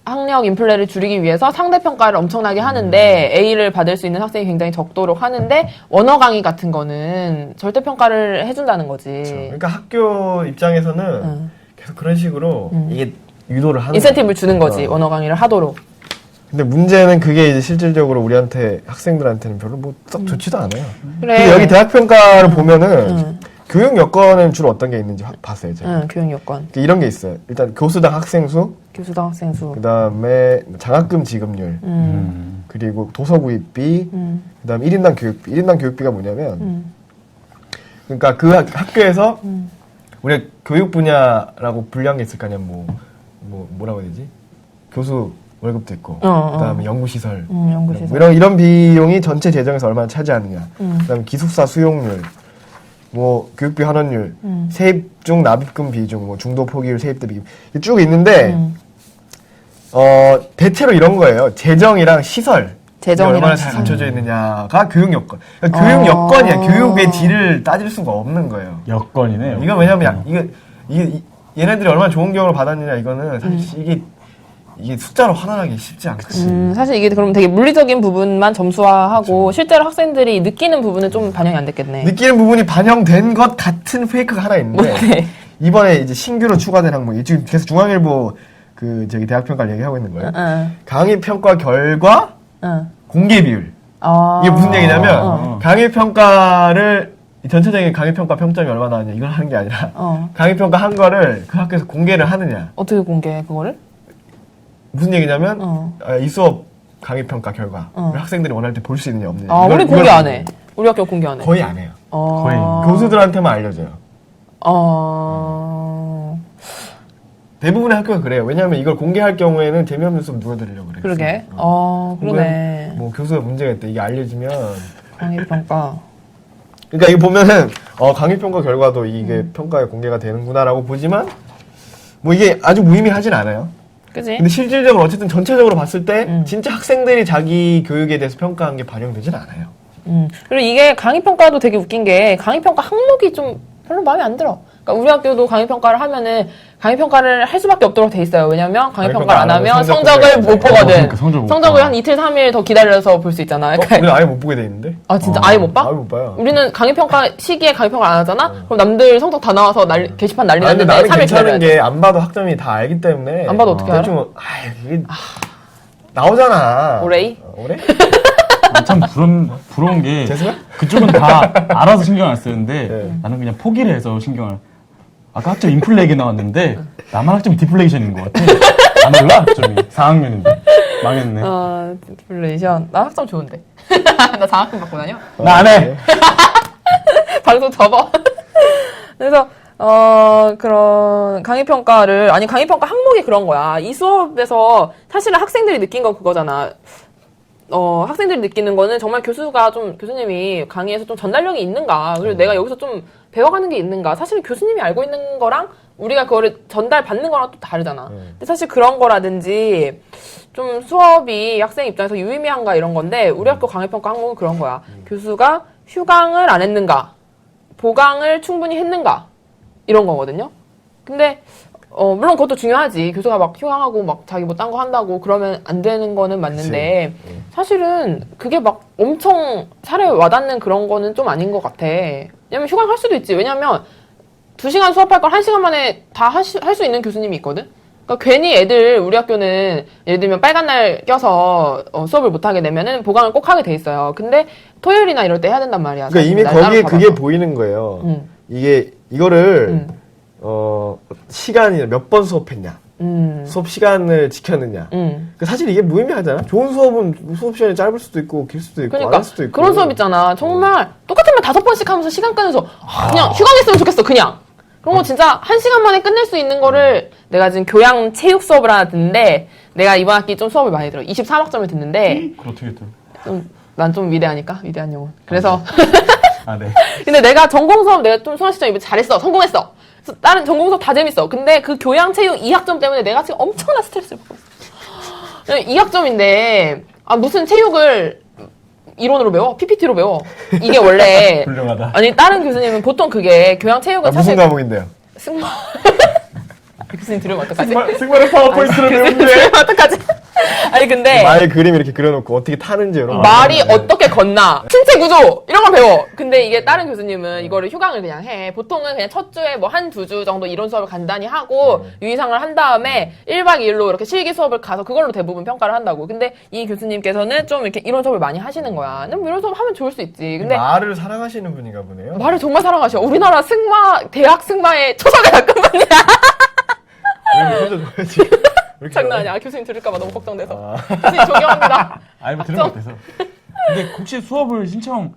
학력 인플레를 줄이기 위해서 상대 평가를 엄청나게 하는데 A를 받을 수 있는 학생이 굉장히 적도록 하는데 원어 강의 같은 거는 절대 평가를 해준다는 거지. 그러니까 학교 입장에서는 계속 그런 식으로 이게 유도를 하는 인센티브를 주는 거지. 어. 원어 강의를 하도록. 근데 문제는 그게 이제 실질적으로 우리한테 학생들한테는 별로 뭐 썩 좋지도 않아요. 그래. 근데 여기 대학 평가를 보면은 교육 여건은 주로 어떤 게 있는지 봤어요, 제가. 응, 교육 요건. 이런 게 있어요. 일단 교수당 학생 수, 교수당 학생 수. 그다음에 장학금 지급률, 그리고 도서 구입비, 그다음에 1인당 교육비. 1인당 교육비가 뭐냐면 그러니까 그 학교에서 우리가 교육 분야라고 분류한 게 있을 거 아니야. 뭐라고 해야 되지? 교수 월급도 있고, 그다음에 연구시설, 연구시설. 이런 비용이 전체 재정에서 얼마나 차지하느냐. 그다음에 기숙사 수용률, 뭐 교육비 환원율, 세입 중 납입금 비중, 뭐 중도 포기율, 세입 대비 쭉 있는데 대체로 이런 거예요. 재정이랑 시설. 재정이랑 얼마나 잘 시설. 갖춰져 있느냐가 교육 여건. 그러니까 교육 여건이야. 교육의 질을 따질 수가 없는 거예요. 여건이네. 이건 왜냐면 이게 얘네들이 얼마나 좋은 교육을 받았느냐 이거는 사실 이게 숫자로 환원하기 쉽지 않거든. 사실 이게 그럼 되게 물리적인 부분만 점수화하고 실제로 학생들이 느끼는 부분은 좀 반영이 안 됐겠네. 느끼는 부분이 반영된 것 같은 페이크가 하나 있는데 뭔데? 이번에 이제 신규로 추가된 항목이 지금 계속 중앙일보 저기 대학 평가를 얘기하고 있는 거예요. 강의 평가 결과 공개 비율. 이게 무슨 얘기냐면 강의 평가를 전체적인 강의 평가 평점이 얼마 나왔냐 이걸 하는 게 아니라 강의 평가 한 거를 그 학교에서 공개를 하느냐. 어떻게 공개해 그거를? 무슨 얘기냐면 이 수업 강의평가 결과 학생들이 원할 때 볼 수 있느냐 없느냐. 아, 이걸- 우리 공개 이걸 안 해. 우리 학교 공개 안 해. 거의 안 해요. 거의. 교수들한테만 알려줘요. 어. 대부분의 학교가 그래요. 왜냐하면 이걸 공개할 경우에는 재미없는 수업 누가 들으려고 그래요. 그러게. 그러네. 뭐 교수가 문제가 있다. 이게 알려지면 강의평가. 그러니까 이거 보면은 강의평가 결과도 이게 평가에 공개가 되는구나라고 보지만 뭐 이게 아주 무의미하진 않아요. 그지? 근데 실질적으로 어쨌든 전체적으로 봤을 때 진짜 학생들이 자기 교육에 대해서 평가한 게 반영되진 않아요. 그리고 이게 강의평가도 되게 웃긴 게 강의평가 항목이 좀 별로 마음에 안 들어. 그러니까 우리 학교도 강의평가를 하면은 강의평가를 할 수밖에 없도록 돼 있어요. 왜냐면 강의평가를 안 하면 성적을 못 보거든. 그러니까 성적을 못 성적을 봐. 한 이틀, 3일 더 기다려서 볼 수 있잖아. 우리는 아예 못 보게 돼 있는데? 아, 진짜 아예 못 봐? 아예 못 봐요. 우리는 강의평가 시기에 강의평가 안 하잖아? 그럼 남들 성적 다 나와서 게시판 난리 근데 났는데 나는 3일 괜찮은 기다려야 돼. 게 안 봐도 학점이 다 알기 때문에 안 봐도 어떻게 알아? 대충 이게 나오잖아. 오레이? 오레이? 참 부러운 게 재수야? 그쪽은 다 알아서 신경 안 쓰는데 네. 나는 그냥 포기를 해서 신경을. 아까 학점 인플레이기 나왔는데 나만 학점이 디플레이션인 것 같아. 안 올라 학점이 4학년인데 망했네. 디플레이션. 나 학점 좋은데. 나 4학점 받고 다녀? 나 안 해. 방송 접어. 그래서 그런 강의평가를 강의평가 항목이 그런 거야. 이 수업에서 사실은 학생들이 느낀 건 그거잖아. 학생들이 느끼는 거는 정말 교수님이 강의에서 좀 전달력이 있는가, 그리고 내가 여기서 좀 배워가는 게 있는가. 사실은 교수님이 알고 있는 거랑 우리가 그거를 전달받는 거랑 또 다르잖아. 근데 사실 그런 거라든지 좀 수업이 학생 입장에서 유의미한가 이런 건데 우리 학교 강의평가 항목은 그런 거야. 교수가 휴강을 안 했는가, 보강을 충분히 했는가, 이런 거거든요. 근데 물론 그것도 중요하지. 교수가 막 휴강하고 막 자기 뭐 딴 거 한다고 그러면 안 되는 거는 맞는데 사실은 그게 막 엄청 사례에 와닿는 그런 거는 좀 아닌 것 같아. 왜냐면 휴강할 수도 있지. 왜냐면 2시간 수업할 걸 1시간 만에 다 할 수 있는 교수님이 있거든? 그러니까 괜히 우리 학교는 예를 들면 빨간 날 껴서 수업을 못 하게 되면은 보강을 꼭 하게 돼 있어요. 근데 토요일이나 이럴 때 해야 된단 말이야. 그러니까 이미 날짜를 거기에 받아서. 그게 보이는 거예요. 이거를 시간이 몇 번 수업했냐, 수업 시간을 지켰느냐. 사실 이게 무의미하잖아. 좋은 수업은 수업 시간이 짧을 수도 있고 길 수도 있고 그러니까 안 할 수도 있고. 그런 수업 있잖아. 정말 똑같은 말 5번씩 하면서 시간 끄면서 그냥 휴강했으면 좋겠어. 그냥. 그런 거 진짜 1시간 만에 끝낼 수 있는 거를 내가 지금 교양 체육 수업을 하나 듣는데 내가 이번 학기 좀 수업을 많이 들어. 23학점을 듣는데 그거 어떻게 또? 난 좀 위대하니까. 위대한 영혼. 그래서 아, 네. 근데 내가 전공 수업 내가 좀 수강 시점 이번 잘했어. 성공했어. 그래서 다른 전공 수업 다 재밌어. 근데 그 교양 체육 2학점 때문에 내가 지금 엄청난 스트레스를 받고 있어. 2학점인데 무슨 체육을 이론으로 배워? PPT로 배워. 이게 원래 훌륭하다. 아니 다른 교수님은 보통 그게 교양 체육은 무슨 사실 과목인데요? 승마 교수님 들으면 어떡하지? 승마를 파워포인트로 배우는데 들으면 어떡하지? 아니 근데 말 그림 이렇게 그려놓고 어떻게 타는지 이런 거. 말이 네. 어떻게 걷나, 신체 구조 이런 걸 배워. 근데 이게 다른 교수님은 이거를 휴강을 그냥 해. 보통은 그냥 첫 주에 뭐 한 두 주 정도 이론 수업을 간단히 하고 유의사항을 한 다음에 1박 2일로 이렇게 실기 수업을 가서 그걸로 대부분 평가를 한다고. 근데 이 교수님께서는 좀 이렇게 이론 수업을 많이 하시는 거야. 근데 뭐 이론 수업 하면 좋을 수 있지. 근데 말을 사랑하시는 분인가 보네요. 말을 정말 사랑하셔. 우리나라 대학 승마의 초석을 닦은 분이야. 혼자 줘야지. 장난 아니야. 교수님 들을까봐 너무 걱정돼서. 교수님 존경합니다. 아니 뭐 들은 것 같아서. 근데 혹시 수업을 신청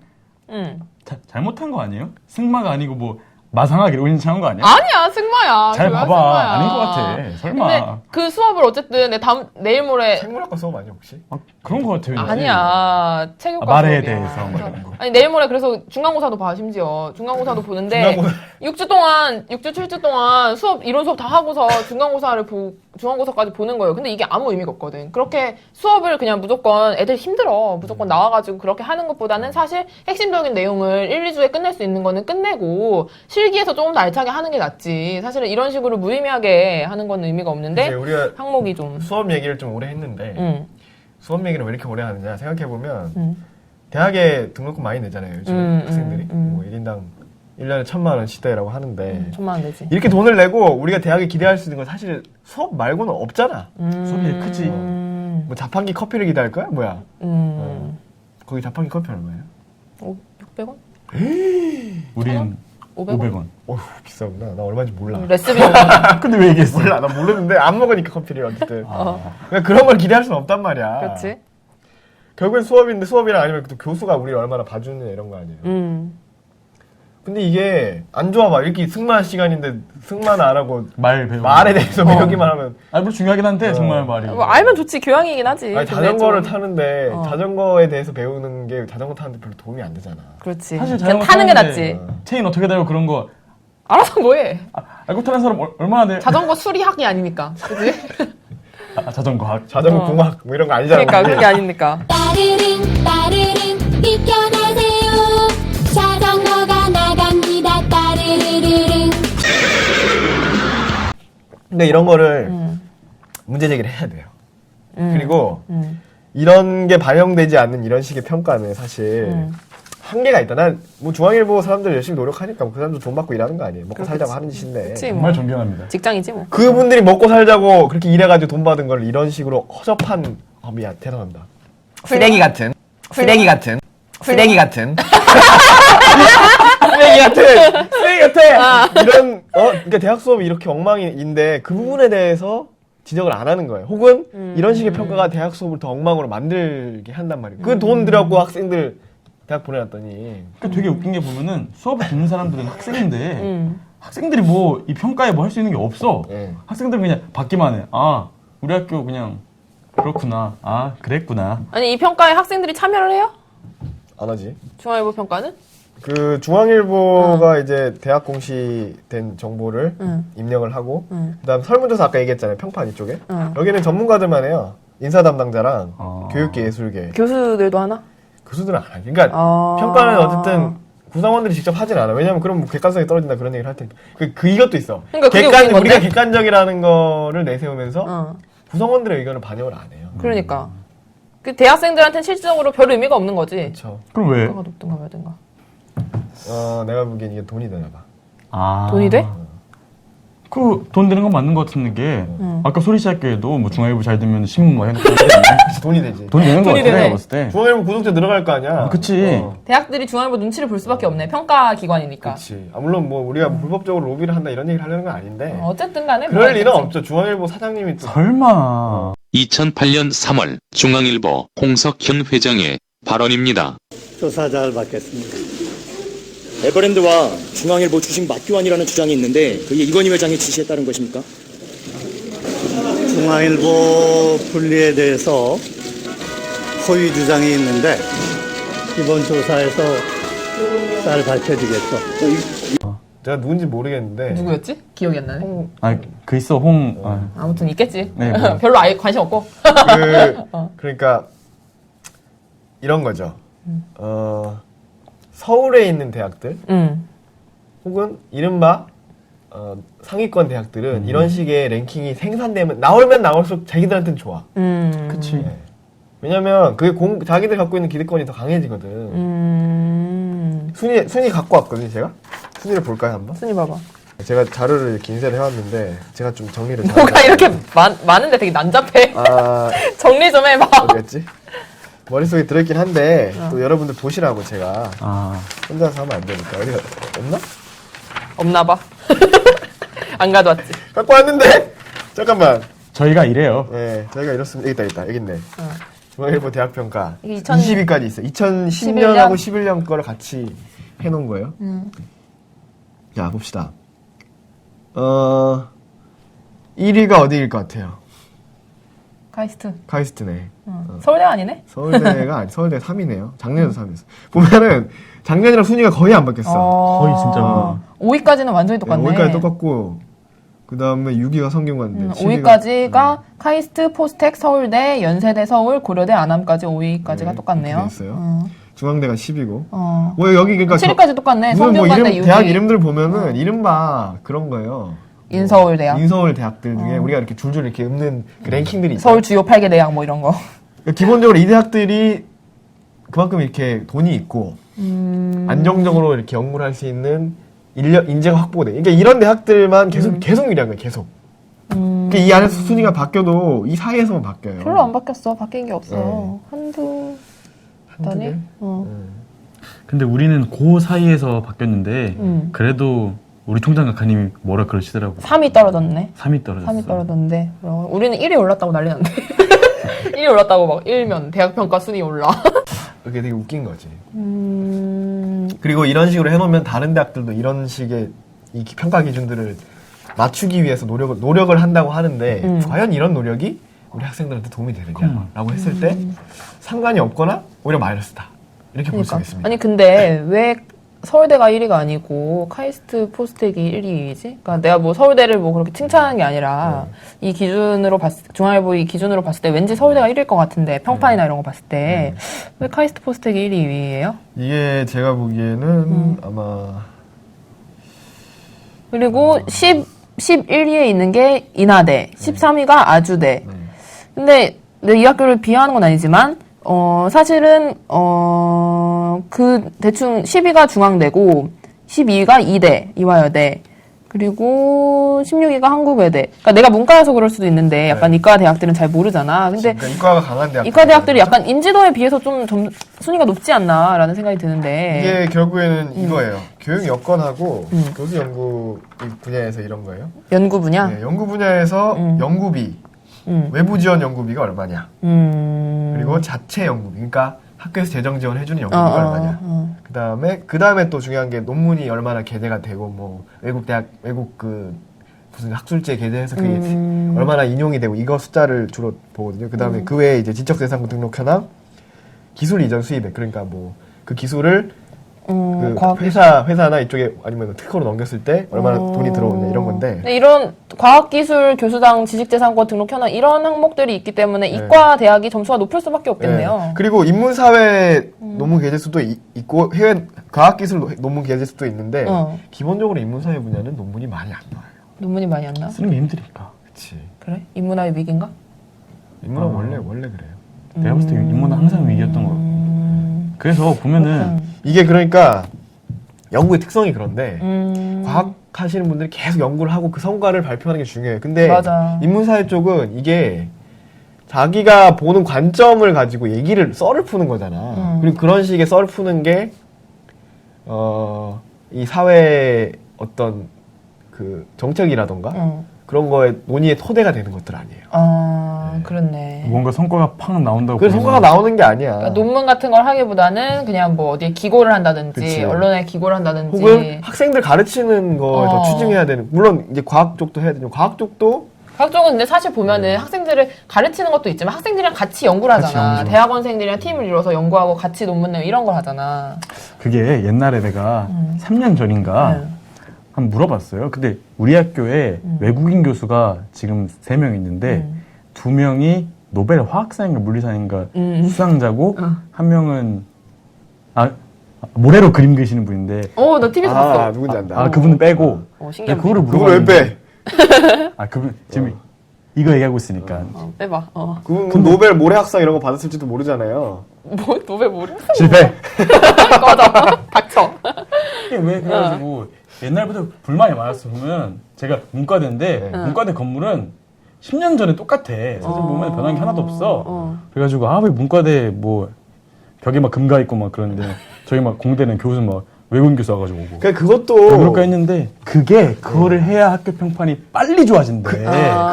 응. 잘못한 거 아니에요? 승마가 아니고 뭐 마상학 이런 거 신청한 거 아니야? 아니야, 승마야. 잘 교양 봐봐. 승마야. 아닌 것 같아. 설마. 근데 그 수업을 어쨌든 내일 모레 생물학과 수업 아니야 혹시? 그런 거 같아. 왠지. 아니야. 체육과 말에 수업이야. 대해서 뭐 이런 거. 아니 내일 모레 그래서 중간고사도 봐. 심지어 중간고사도 보는데 6주, 7주 동안 이론 수업 다 하고서 중간고사까지 보는 거예요. 근데 이게 아무 의미가 없거든. 그렇게 수업을 그냥 무조건 애들 힘들어. 무조건 나와가지고 그렇게 하는 것보다는 사실 핵심적인 내용을 1, 2주에 끝낼 수 있는 거는 끝내고 실기에서 조금 더 알차게 하는 게 낫지. 사실은 이런 식으로 무의미하게 하는 건 의미가 없는데 이제 우리가 항목이 좀. 수업 얘기를 좀 오래 했는데 수업 얘기를 왜 이렇게 오래 하느냐 생각해보면 대학에 등록금 많이 내잖아요 요즘 학생들이 뭐 1인당 1년에 1,000만 원 시대라고 하는데 1,000만 원 되지. 이렇게 돈을 내고 우리가 대학에 기대할 수 있는 건 사실 수업 말고는 없잖아. 수업이 크지. 뭐 자판기 커피를 기대할 거야? 뭐야? 거기 자판기 커피 얼마예요? 600원? 우린 500원? 어휴 비싸구나. 나 얼마인지 몰라. 레시피 근데 왜 얘기했어? 몰라. 나 모르는데 안 먹으니까 커피를 어쨌든. 그러니까 그런 걸 기대할 수는 없단 말이야. 그렇지. 결국엔 수업인데 수업이랑 아니면 또 교수가 우리를 얼마나 봐주느냐 이런 거 아니에요. 근데 이게 안 좋아 봐. 이렇게 승마 시간인데 승마는 안 하고 말에 대해서 배우기만 하면. 아, 물론 중요하긴 한데 정말 말이. 뭐 알면 좋지. 교양이긴 하지. 아니, 근데 자전거를 좀- 타는데 자전거에 대해서 배우는 게 자전거 타는데 별로 도움이 안 되잖아. 그렇지. 사실 그냥 자전거 타는 게 타는데 낫지. 체인 어떻게 달고 그런 거 알아서 뭐해. 알고 타는 사람 얼마나 돼? 자전거 수리학이 아니니까. 그지? 자전거 학. 자전거 공학 뭐 이런 거 아니잖아. 그러니까 그게 아니니까. 따르릉 따르릉 비켜나세요 자전거가 나갑니다 따르르르릉 근데 이런 거를 문제 제기를 해야 돼요. 그리고 이런 게 반영되지 않는 이런 식의 평가는 사실 한계가 있다. 난 뭐 중앙일보 사람들 열심히 노력하니까 그 사람들 돈 받고 일하는 거 아니에요. 먹고 살자고 하는 짓인데. 그치, 뭐. 정말 존경합니다. 직장이지 뭐. 그분들이 먹고 살자고 그렇게 일해가지고 돈 받은 걸 이런 식으로 허접한 미안 죄송합니다. 쓰레기 같은 쓰레기 같은 쓰레기 같은 쓰레기 같아 이런 그러니까 대학 수업이 이렇게 엉망인데 그 부분에 대해서 지적을 안 하는 거예요. 혹은 이런 식의 평가가 대학 수업을 더 엉망으로 만들게 한단 말이에요. 그 돈 들여갖고 학생들 대학 보내놨더니 그러니까 되게 웃긴 게 보면은 수업을 듣는 사람들은 학생인데 학생들이 뭐 이 평가에 뭐 할 수 있는 게 없어. 네. 학생들은 그냥 받기만 해. 아, 우리 학교 그냥 그렇구나. 아, 그랬구나. 아니 이 평가에 학생들이 참여를 해요? 안 하지. 중앙일보 평가는? 그 중앙일보가 이제 대학 공시된 정보를 입력을 하고 그다음 설문조사 아까 얘기했잖아요. 평판 이쪽에 여기는 전문가들만 해요. 인사 담당자랑 교육계 예술계 교수들도 하나? 교수들은 안 하죠. 그러니까 평가는 어쨌든 구성원들이 직접 하진 않아. 왜냐면 그럼 뭐 객관성이 떨어진다 그런 얘기를 할 테니까. 이것도 있어. 그러니까 그게 웃긴 건데? 우리가 객관적이라는 거를 내세우면서 구성원들의 의견을 반영을 안 해요. 그러니까 그 대학생들한테는 실질적으로 별 의미가 없는 거지. 그렇죠. 그럼 왜? 뭐가 높든가 말든가. 내가 보기엔 이게 돈이 되나 봐. 아. 돈이 돼? 그 돈 되는 건 맞는 것 같은 게 아까 소리 시작에도 뭐 중앙일보 잘 되면 신문 뭐 해놓고 돈이 되지. 돈 되는 것 돈이 같아 되네. 내가 봤을 때. 중앙일보 구독자 늘어갈 거 아니야. 그치. 대학들이 중앙일보 눈치를 볼 수밖에 없네. 평가 기관이니까. 그렇지. 물론 뭐 우리가 불법적으로 로비를 한다 이런 얘기를 하려는 건 아닌데. 어쨌든 간에 그럴 뭐가 리는 있겠지. 없죠. 중앙일보 사장님이 또 설마. 2008년 3월 중앙일보 홍석현 회장의 발언입니다. 조사자를 받겠습니다. 에버랜드와 중앙일보 주식 맞교환이라는 주장이 있는데 그게 이건희 회장의 지시에 따른 것입니까? 중앙일보 분리에 대해서 허위 주장이 있는데 이번 조사에서 잘 밝혀지겠죠. 제가 누군지 모르겠는데 누구였지? 기억이 안 나네. 아, 그 있어 홍. 아. 아무튼 있겠지. 네, 뭐. 별로 아예 관심 없고. 그러니까 이런 거죠. 서울에 있는 대학들 혹은 이른바 상위권 대학들은 이런 식의 랭킹이 생산되면 나오면 나올수록 자기들한테는 좋아. 그치. 네. 왜냐면 그게 자기들 갖고 있는 기득권이 더 강해지거든. 순위 갖고 왔거든요, 제가. 순위를 볼까요, 한번? 순위 봐봐. 제가 자료를 이렇게 인쇄를 해왔는데 제가 좀 정리를 잘 뭐가 해놨어요. 이렇게 많은데 되게 난잡해. 아, 정리 좀 해봐. 어디였지? 머릿속에 들어있긴 한데 또 여러분들 보시라고 제가 아. 혼자서 하면 안 되니까. 어디가 없나? 없나 봐. 안 가져왔지. 갖고 왔는데? 잠깐만. 저희가 이래요. 네, 저희가 이렇습니다. 여기 있네. 중앙일보 대학평가 이게 20위까지 있어요. 2010년하고 11년 거를 같이 해놓은 거예요. 자, 봅시다. 1위가 어디일 것 같아요? 카이스트. 카이스트네. 서울대가 아니네? 서울대가 아니, 서울대가 3위네요. 작년에도 3위였어. 보면은 작년이랑 순위가 거의 안 바뀌었어. 거의 진짜. 5위까지는 완전히 똑같네. 5위까지 똑같고 그 다음에 6위가 성균관대. 5위까지가 카이스트, 포스텍, 서울대, 연세대, 서울, 고려대, 안암까지 5위까지가 똑같네요. 됐어요. 중앙대가 10위고. 어. 뭐 여기 그러니까 7위까지 똑같네. 무슨 뭐 성균관대 이름 6위. 대학 이름들 보면은 이른바 그런 거예요. 인서울 대학. 인서울 대학들 중에 우리가 이렇게 줄줄 이렇게 읊는 그 랭킹들이 있어요. 서울 주요 8개 대학 뭐 이런 거. 그러니까 기본적으로 이 대학들이 그만큼 이렇게 돈이 있고 안정적으로 이렇게 연구를 할 수 있는 인재가 확보돼. 그러니까 이런 대학들만 계속 유리한 거예요. 계속. 그러니까 이 안에서 순위가 바뀌어도 이 사이에서만 바뀌어요. 별로 안 바뀌었어. 바뀐 게 없어. 한두 단위? 근데 우리는 그 사이에서 바뀌었는데 그래도 우리 총장 각하님이 뭐라 그러시더라고. 3위 떨어졌네. 3위 떨어졌어. 3위 떨어졌는데 우리는 1위 올랐다고 난리 났는데. 1위 올랐다고 막 일면 대학 평가 순위 올라. 그게 되게 웃긴 거지. 그리고 이런 식으로 해놓으면 다른 대학들도 이런 식의 이 평가 기준들을 맞추기 위해서 노력을 한다고 하는데 과연 이런 노력이 우리 학생들한테 도움이 되느냐라고 했을 때 상관이 없거나 오히려 마이너스다. 이렇게 볼 수 있습니다. 아니 근데 왜 서울대가 1위가 아니고 카이스트 포스텍이 1위이지? 그러니까 내가 뭐 서울대를 뭐 그렇게 칭찬하는 게 아니라 이 기준으로 중앙일보 이 기준으로 봤을 때 왠지 서울대가 1위일 것 같은데 평판이나 이런 거 봤을 때 왜 카이스트 포스텍이 1위, 2위예요? 이게 제가 보기에는 아마 그리고 11위에 있는 게 인하대, 13위가 아주대. 근데 내 이 학교를 비하하는 건 아니지만 사실은 대충 10위가 중앙대고 12위가 이대, 이화여대. 그리고 16위가 한국외대. 그러니까 내가 문과여서 그럴 수도 있는데 약간 이과 대학들은 잘 모르잖아. 근데 그러니까 이과가 강한 대학. 이과 대학들이 약간 인지도에 비해서 좀 순위가 높지 않나라는 생각이 드는데. 이게 결국에는 이거예요. 교육 여건하고 교수 연구 분야에서 이런 거예요. 연구 분야? 네, 연구 분야에서 연구비, 외부 지원 연구비가 얼마냐. 그리고 자체 연구비, 그러니까 학교에서 재정 지원해주는 연구비가 얼마냐. 그 다음에 또 중요한 게 논문이 얼마나 게재가 되고, 뭐, 외국 무슨 학술지에 게재해서 그게 얼마나 인용이 되고, 이거 숫자를 주로 보거든요. 그 다음에 그 외에 이제 지적재산권 등록 현황, 기술 이전 수입액, 그러니까 뭐, 그 기술을 그 회사나 이쪽에 아니면 특허로 넘겼을 때 얼마나 돈이 들어오냐 이런 건데. 이런 과학기술 교수당 지식재산권 등록 현황 이런 항목들이 있기 때문에 이과 대학이 점수가 높을 수밖에 없겠네요. 네. 그리고 인문사회 논문 게재 수도 있고 해외 과학기술 논문 게재 수도 있는데 기본적으로 인문사회 분야는 논문이 많이 안 나와요. 논문이 많이 안 나와? 쓰는 게 힘드니까. 그치. 그래? 인문화의 위기인가? 인문화 원래 그래요. 내가 봤을 때 인문은 항상 위기였던 거. 그래서 보면은 이게 그러니까 연구의 특성이 그런데 과학 하시는 분들이 계속 연구를 하고 그 성과를 발표하는 게 중요해요. 근데 맞아. 인문사회 쪽은 이게 자기가 보는 관점을 가지고 썰을 푸는 거잖아. 그리고 그런 식의 썰을 푸는 게 이 사회의 어떤 그 정책이라던가 그런 거에 논의의 토대가 되는 것들 아니에요. 네. 그렇네. 뭔가 성과가 팍 나온다고. 그래서 성과가 나오는 게 아니야. 그러니까 논문 같은 걸 하기보다는 그냥 뭐 어디에 기고를 한다든지 그치. 언론에 기고를 한다든지 혹은 학생들 가르치는 거에 더 추진해야 되는. 물론 이제 과학 쪽도 해야 되죠. 과학 쪽은 근데 사실 보면은 학생들을 가르치는 것도 있지만 학생들이랑 같이 연구를 하잖아. 대학원생들이랑 팀을 이뤄서 연구하고 같이 논문 내고 이런 걸 하잖아. 그게 옛날에 내가 3년 전인가 한번 물어봤어요. 근데 우리 학교에 외국인 교수가 지금 3명 있는데 2명이 노벨 화학상인가 물리상인가 수상자고 한 명은 모래로 그림 그리시는 분인데 나 TV에서 봤어. 누군지 안다. 그분은 빼고 신기하네. 그거를 그걸 왜 빼? 그분 지금 이거 얘기하고 있으니까 빼봐. 그분 노벨 모래학상 이런 거 받았을지도 모르잖아요. 뭐 노벨 모르? 실패. 꺼져. 닥쳐. 이게 왜 그래가지고 옛날부터 불만이 많았어. 보면 제가 문과대인데 문과대 건물은 10년 전에 똑같아. 사진 보면 변한 게 하나도 없어. 그래가지고 왜 문과대 뭐 벽에 막 금가 있고 막 그런데 저희 막 공대는 교수 막 외국인 교수 와가지고 오고. 그러니까 그것도 그럴까 했는데 그거를 해야 학교 평판이 빨리 좋아진대.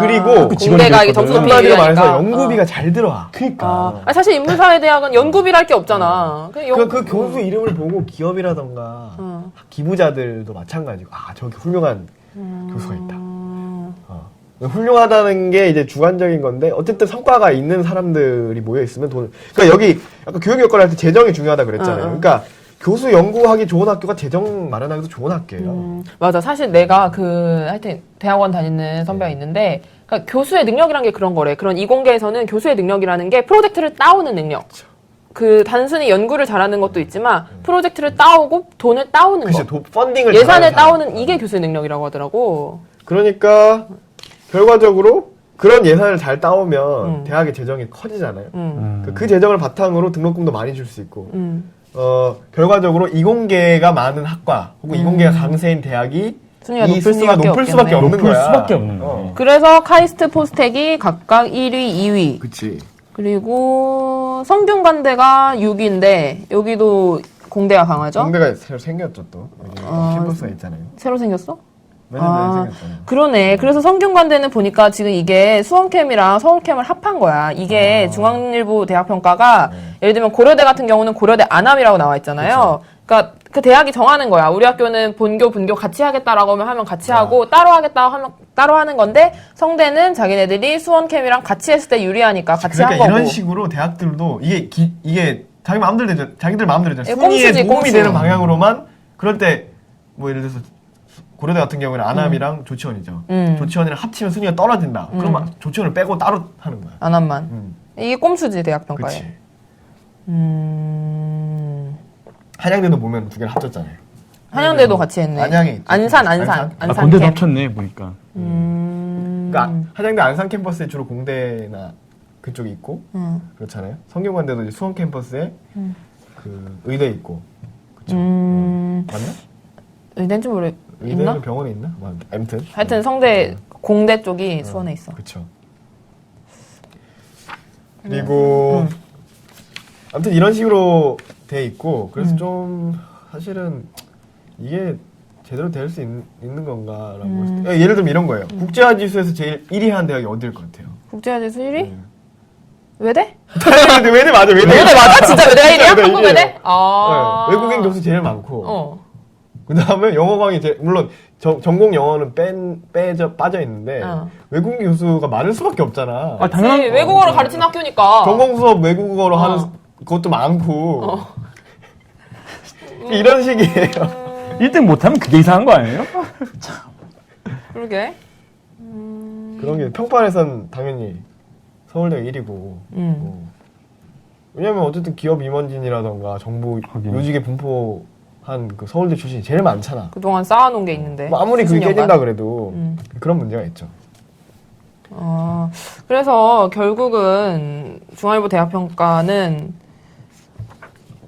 그리고 공대가 이게 점수 높이기 한마디로 말해서 위하니까. 연구비가 잘 들어와. 그러니까. 사실 인문사회대학은 연구비랄 게 없잖아. 그 교수 이름을 보고 기업이라던가 기부자들도 마찬가지고 저기 훌륭한 교수가 있다. 훌륭하다는 게 이제 주관적인 건데 어쨌든 성과가 있는 사람들이 모여 있으면 그러니까 여기 아까 교육 여건을 할 때 재정이 중요하다 그랬잖아요. 그러니까 교수 연구하기 좋은 학교가 재정 마련하기도 좋은 학교예요. 맞아. 사실 내가 하여튼 대학원 다니는 선배가 있는데, 그러니까 교수의 능력이란 게 그런 거래. 그런 이공계에서는 교수의 능력이라는 게 프로젝트를 따오는 능력. 단순히 연구를 잘하는 것도 있지만 프로젝트를 따오고 돈을 따오는 거. 펀딩을 예산을 따오는 이게 교수의 능력이라고 하더라고. 그러니까 결과적으로 그런 예산을 잘 따오면 대학의 재정이 커지잖아요. 그 재정을 바탕으로 등록금도 많이 줄 수 있고. 결과적으로 이공계가 많은 학과 혹은 이공계가 강세인 대학이 순위가 높을 수밖에 없는 거야. 그래서 카이스트 포스텍이 각각 1위, 2위. 그치. 그리고 성균관대가 6위인데 여기도 공대가 강하죠? 공대가 새로 생겼죠 또. 캠퍼스가 있잖아요. 새로 생겼어? 맨날 생겼잖아. 그러네. 그래서 성균관대는 보니까 지금 이게 수원캠이랑 서울캠을 합한 거야. 이게 중앙일보 대학평가가 예를 들면 고려대 같은 경우는 고려대 안암이라고 나와 있잖아요. 그러니까 그 대학이 정하는 거야. 우리 학교는 본교, 분교 같이 하겠다라고 하면 같이 하고 따로 하겠다 하면 따로 하는 건데 성대는 자기네들이 수원캠이랑 같이 했을 때 유리하니까 같이 한 그러니까 거고. 이런 식으로 대학들도 이게 자기 마음대로 되죠. 자기들 마음대로 되죠. 예, 순위에 꼼수지, 도움이 꼼수. 되는 방향으로만 그럴 때 뭐 예를 들어서 고려대 같은 경우는 안암이랑 조치원이죠. 조치원이랑 합치면 순위가 떨어진다. 그러면 조치원을 빼고 따로 하는 거야. 안암만. 이게 꼼수지 대학평가에. 그치. 한양대도 보면 두 개를 합쳤잖아요. 한양대도 같이 했네. 안양에 있죠. 안산. 아, 안산 건대도 캠. 합쳤네, 보니까. 그러니까 한양대 안산 캠퍼스에 주로 공대나 그쪽이 있고 그렇잖아요. 성균관대도 이제 수원 캠퍼스에 그 의대 있고 그쵸? 맞나? 의대는 좀 모르 의대는 있나? 병원에 있나? 뭐, 아무튼 하여튼 성대 공대 쪽이 수원에 있어. 그쵸. 그리고 아무튼 이런 식으로 돼 있고 그래서 좀 사실은 이게 제대로 될 수 있는 건가라고 예를 들면 이런 거예요. 국제화 지수에서 제일 1위 한 대학이 어디일 것 같아요? 국제화지수 1위? 외대? 근데 외대 맞아. 외대 맞아? 진짜 외대가 1위야? 외대 한국 1위예요. 외대? 아. 네, 외국인 교수 제일 많고 어. 그 다음에 영어강이 물론 전공 영어는 빠져 있는데 외국인 교수가 많을 수밖에 없잖아. 아, 당연한. 외국어를 가르치는 학교니까. 전공 수업 외국어로 하는 것도 많고 이런 식이에요. 1등 못하면 그게 이상한 거 아니에요? 그러게. 그런 게 평판에선 당연히 서울대가 1위고 왜냐면 어쨌든 기업 임원진이라던가 정부 하긴. 요직에 분포한 그 서울대 출신이 제일 많잖아. 그동안 쌓아놓은 게 있는데. 뭐 아무리 그게 70년간. 깨진다 그래도 그런 문제가 있죠. 그래서 결국은 중앙일보 대학평가는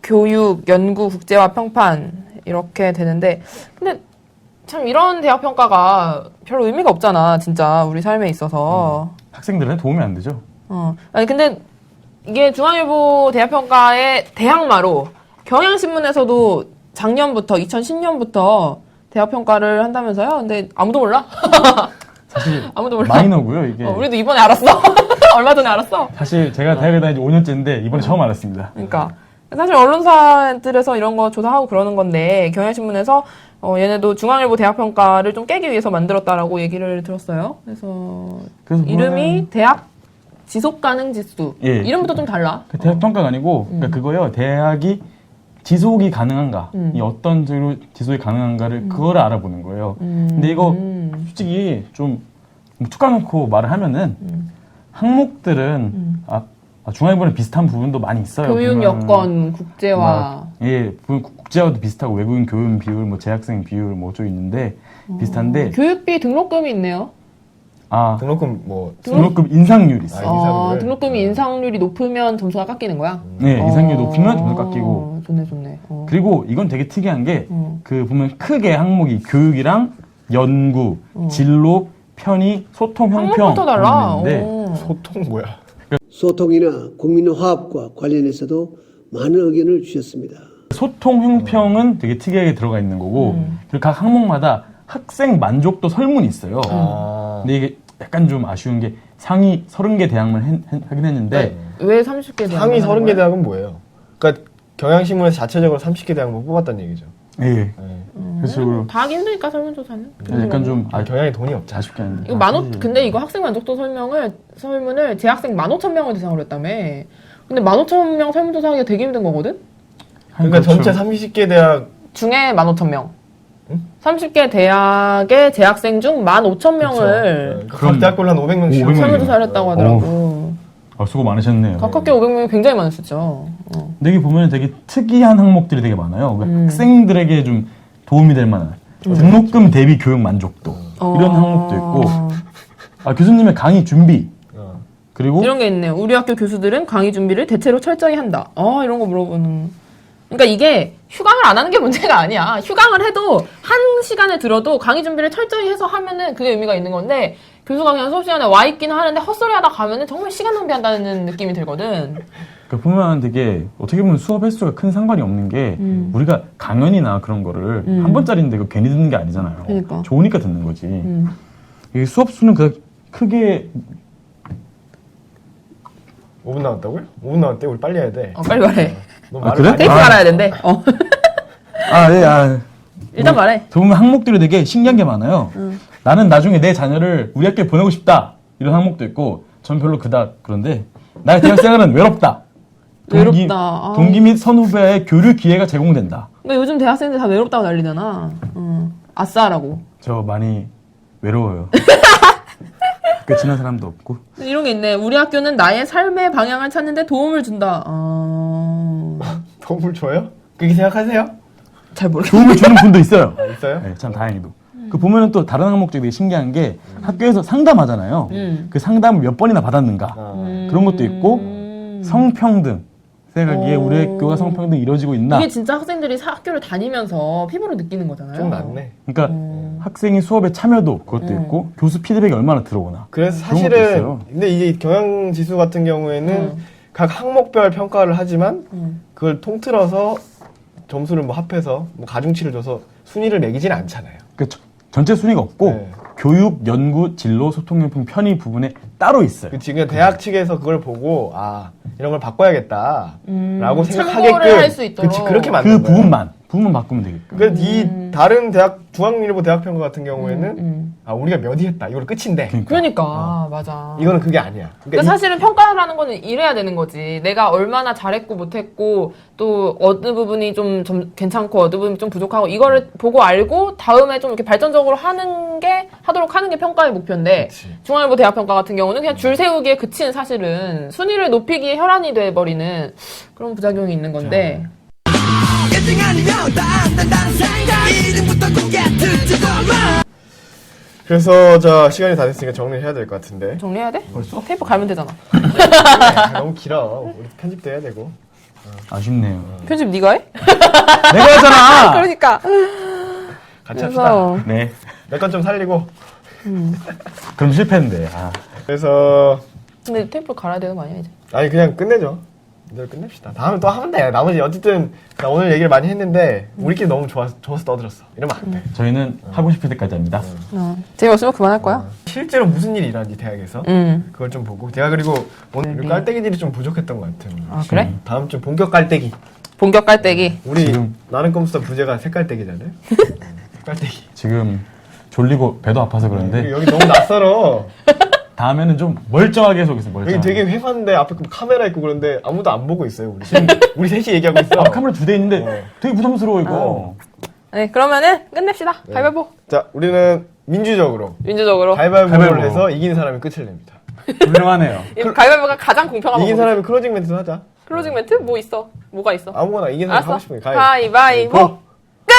교육, 연구, 국제화, 평판 이렇게 되는데 근데 참 이런 대학평가가 별 의미가 없잖아. 진짜 우리 삶에 있어서. 학생들은 도움이 안 되죠. 아니 근데 이게 중앙일보 대학평가의 대학마로 경향신문에서도 작년부터 2010년부터 대학평가를 한다면서요? 근데 아무도 몰라? 사실 아무도 몰라? 마이너고요, 이게. 우리도 이번에 알았어. 얼마 전에 알았어. 사실 제가 대학에 다닌 지 5년째인데 이번에 처음 알았습니다. 그러니까 사실 언론사들에서 이런 거 조사하고 그러는 건데 경향신문에서 얘네도 중앙일보 대학평가를 좀 깨기 위해서 만들었다라고 얘기를 들었어요. 그래서 이름이 대학 지속가능지수. 예. 이름부터 좀 달라. 그 대학 평가가 아니고 그러니까 그거요. 대학이 지속이 가능한가, 이 어떤 식으로 지속이 가능한가를 그거를 알아보는 거예요. 근데 이거 솔직히 좀 툭 까놓고 말을 하면은 항목들은 중앙일보는 비슷한 부분도 많이 있어요. 교육 보면은 여건, 국제화. 예, 국제화도 비슷하고 외국인 교육 비율, 뭐 재학생 비율 뭐 좀 있는데 비슷한데 교육비 등록금이 있네요. 등록금 뭐 등록금 인상률이 있어요. 인상률. 등록금이 인상률이 높으면 점수가 깎이는 거야? 네, 인상률이 높으면 점수 깎이고. 좋네. 그리고 이건 되게 특이한 게 그 보면 크게 항목이 교육이랑 연구, 진로, 편의, 소통, 형평 항목부터 달라. 있는데 소통 뭐야? 소통이나 국민 화합과 관련해서도 많은 의견을 주셨습니다. 소통, 형평은 되게 특이하게 들어가 있는 거고 그리고 각 항목마다 학생 만족도 설문이 있어요. 근데 이게 약간 좀 아쉬운 게 상위 30개 대학만 하긴 했는데 왜 30개 대학? 상위 30개 대학은 뭐예요? 그러니까 경향신문에서 자체적으로 30개 대학만 뽑았다는 얘기죠. 예. 그래서 다 하기 힘드니까 설문조사는. 약간 좀 경향이 돈이 없죠. 아쉽게 하는데. 이거 근데 이거 학생 만족도 설문을 재학생 15,000명을 대상으로 했다며. 근데 15,000명 설문조사하기가 되게 힘든 거거든? 그러니까 그렇죠. 전체 30개 대학 중에 15,000명. 30개 대학의 재학생 중 15,000명을 각 대학별로 한 500명씩 500명. 설문조사를 했다고 하더라고. 수고 많으셨네요. 각 학교 500명이 굉장히 많으셨죠. 근데 여기 보면 되게 특이한 항목들이 되게 많아요. 그러니까 학생들에게 좀 도움이 될 만한 등록금 대비 교육 만족도 이런 항목도 있고 교수님의 강의 준비 그리고 이런 게 있네요. 우리 학교 교수들은 강의 준비를 대체로 철저히 한다. 이런 거 물어보는. 그러니까 이게 휴강을 안 하는 게 문제가 아니야. 휴강을 해도 한 시간에 들어도 강의 준비를 철저히 해서 하면은 그게 의미가 있는 건데 교수가 그냥 수업 시간에 와 있긴 하는데 헛소리 하다 가면은 정말 시간 낭비한다는 느낌이 들거든. 그러니까 보면 되게 어떻게 보면 수업 횟수가 큰 상관이 없는 게 우리가 강연이나 그런 거를 한 번짜리인데 그 괜히 듣는 게 아니잖아요. 그러니까. 좋으니까 듣는 거지. 이 수업 수는 그 크게 5분 남았다고요? 5분 남았대. 우리 빨리 해야 돼. 빨리 말해. 너 아, 말을 그래? 많이 테이프 해. 갈아야 된대. 일단 말해. 보면 항목들이 되게 신기한 게 많아요. 나는 나중에 내 자녀를 우리 학교에 보내고 싶다. 이런 항목도 있고, 전 별로 그닥 그런데, 나의 대학생활은 외롭다. 외롭다. 아. 동기 및 선후배의 교류 기회가 제공된다. 그러니까 요즘 대학생들 다 외롭다고 난리잖아. 아싸라고. 저 많이 외로워요. 그 친한 사람도 없고. 이런 게 있네. 우리 학교는 나의 삶의 방향을 찾는데 도움을 준다. 도움을 줘요? 그렇게 생각하세요? 잘 모르겠어. 도움을 주는 분도 있어요. 있어요? 네, 참 다행히도. 그 보면은 또 다른 항목 중에 되게 신기한 게 학교에서 상담하잖아요. 그 상담을 몇 번이나 받았는가. 그런 것도 있고, 성평등. 생각하기에 우리 학교가 성평등이 이루어지고 있나. 이게 진짜 학생들이 학교를 다니면서 피부로 느끼는 거잖아요. 좀 낫네. 그러니까 학생이 수업에 참여도 그것도 있고 교수 피드백이 얼마나 들어오나. 그래서 그런 것도 사실은 있어요. 근데 이게 경영 지수 같은 경우에는 각 항목별 평가를 하지만 그걸 통틀어서 점수를 뭐 합해서 뭐 가중치를 줘서 순위를 매기진 않잖아요. 그러니까 전체 순위가 없고 네. 교육, 연구, 진로, 소통용품 편의 부분에 따로 있어요. 그 지금 대학 측에서 그걸 보고 이런 걸 바꿔야겠다라고 생각하게끔 참고를 할수 있도록. 그치, 그렇게 만든 그 거예요. 부분만 바꾸면 되게끔. 그러니까 이 다른 대학 중앙일보 대학평가 같은 경우에는 우리가 몇 위 했다 이걸 끝인데 그러니까 맞아. 이거는 그게 아니야. 그러니까 사실은 평가라는 거는 이래야 되는 거지. 내가 얼마나 잘했고 못했고 또 어느 부분이 좀 괜찮고 어느 부분이 좀 부족하고 이거를 보고 알고 다음에 좀 이렇게 발전적으로 하도록 하는 게 평가의 목표인데 중앙일보 대학평가 같은 경우는 그냥 줄 세우기에 그친 사실은 순위를 높이기에 혈안이 돼버리는 그런 부작용이 있는 건데. 그래서 자 시간이 다 됐으니까 정리를 해야 될 것 같은데 정리해야 돼? 벌써? 테이프 갈면 되잖아. 너무 길어. 우리 편집도 해야 되고. 아쉽네요. 편집 네가 해? 내가 하잖아. 그러니까. 같이 합시다. 네. 내 건 좀 살리고. 그럼 실패인데. 그래서 근데 테이프 갈아야 되는 거 아니야 이제? 아니 그냥 끝내죠. 이대로 끝냅시다. 다음에 또 하면 돼. 나머지 어쨌든 나 오늘 얘기를 많이 했는데 우리끼리 너무 좋아서 떠들었어. 이러면 안 돼. 저희는 하고 싶을 때까지 합니다. 재미없으면 그만할 거야. 실제로 무슨 일이 일어나는지 대학에서 그걸 좀 보고 제가 그리고 오늘 깔때기들이 좀 부족했던 것 같아요. 아 그래? 다음 주 본격 깔때기. 본격 깔때기. 우리 지금. 나는 컴퓨터 부제가 색깔때기잖아요. 색깔때기. 지금 졸리고 배도 아파서 그런데 여기 너무 낯설어. 다음에는 좀 멀쩡하게 해서 멀쩡하게. 여기 되게 회사인데 앞에 카메라 있고 그런데 아무도 안 보고 있어요. 우리 지금 우리 셋이 얘기하고 있어. 카메라 2대 있는데 되게 부담스러워 이거. 네 그러면은 끝냅시다. 가위바위보. 자 우리는 민주적으로 가위바위보를 가위바위보. 해서 이긴 사람이 끝을 냅니다. 훌륭하네요. 가위바위보가 가장 공평한 이긴 방법. 사람이 클로징 멘트도 하자. 클로징 멘트? 뭐 있어? 뭐가 있어? 아무거나 이긴 사람이 하고 싶은 게 가위바위보. 끝!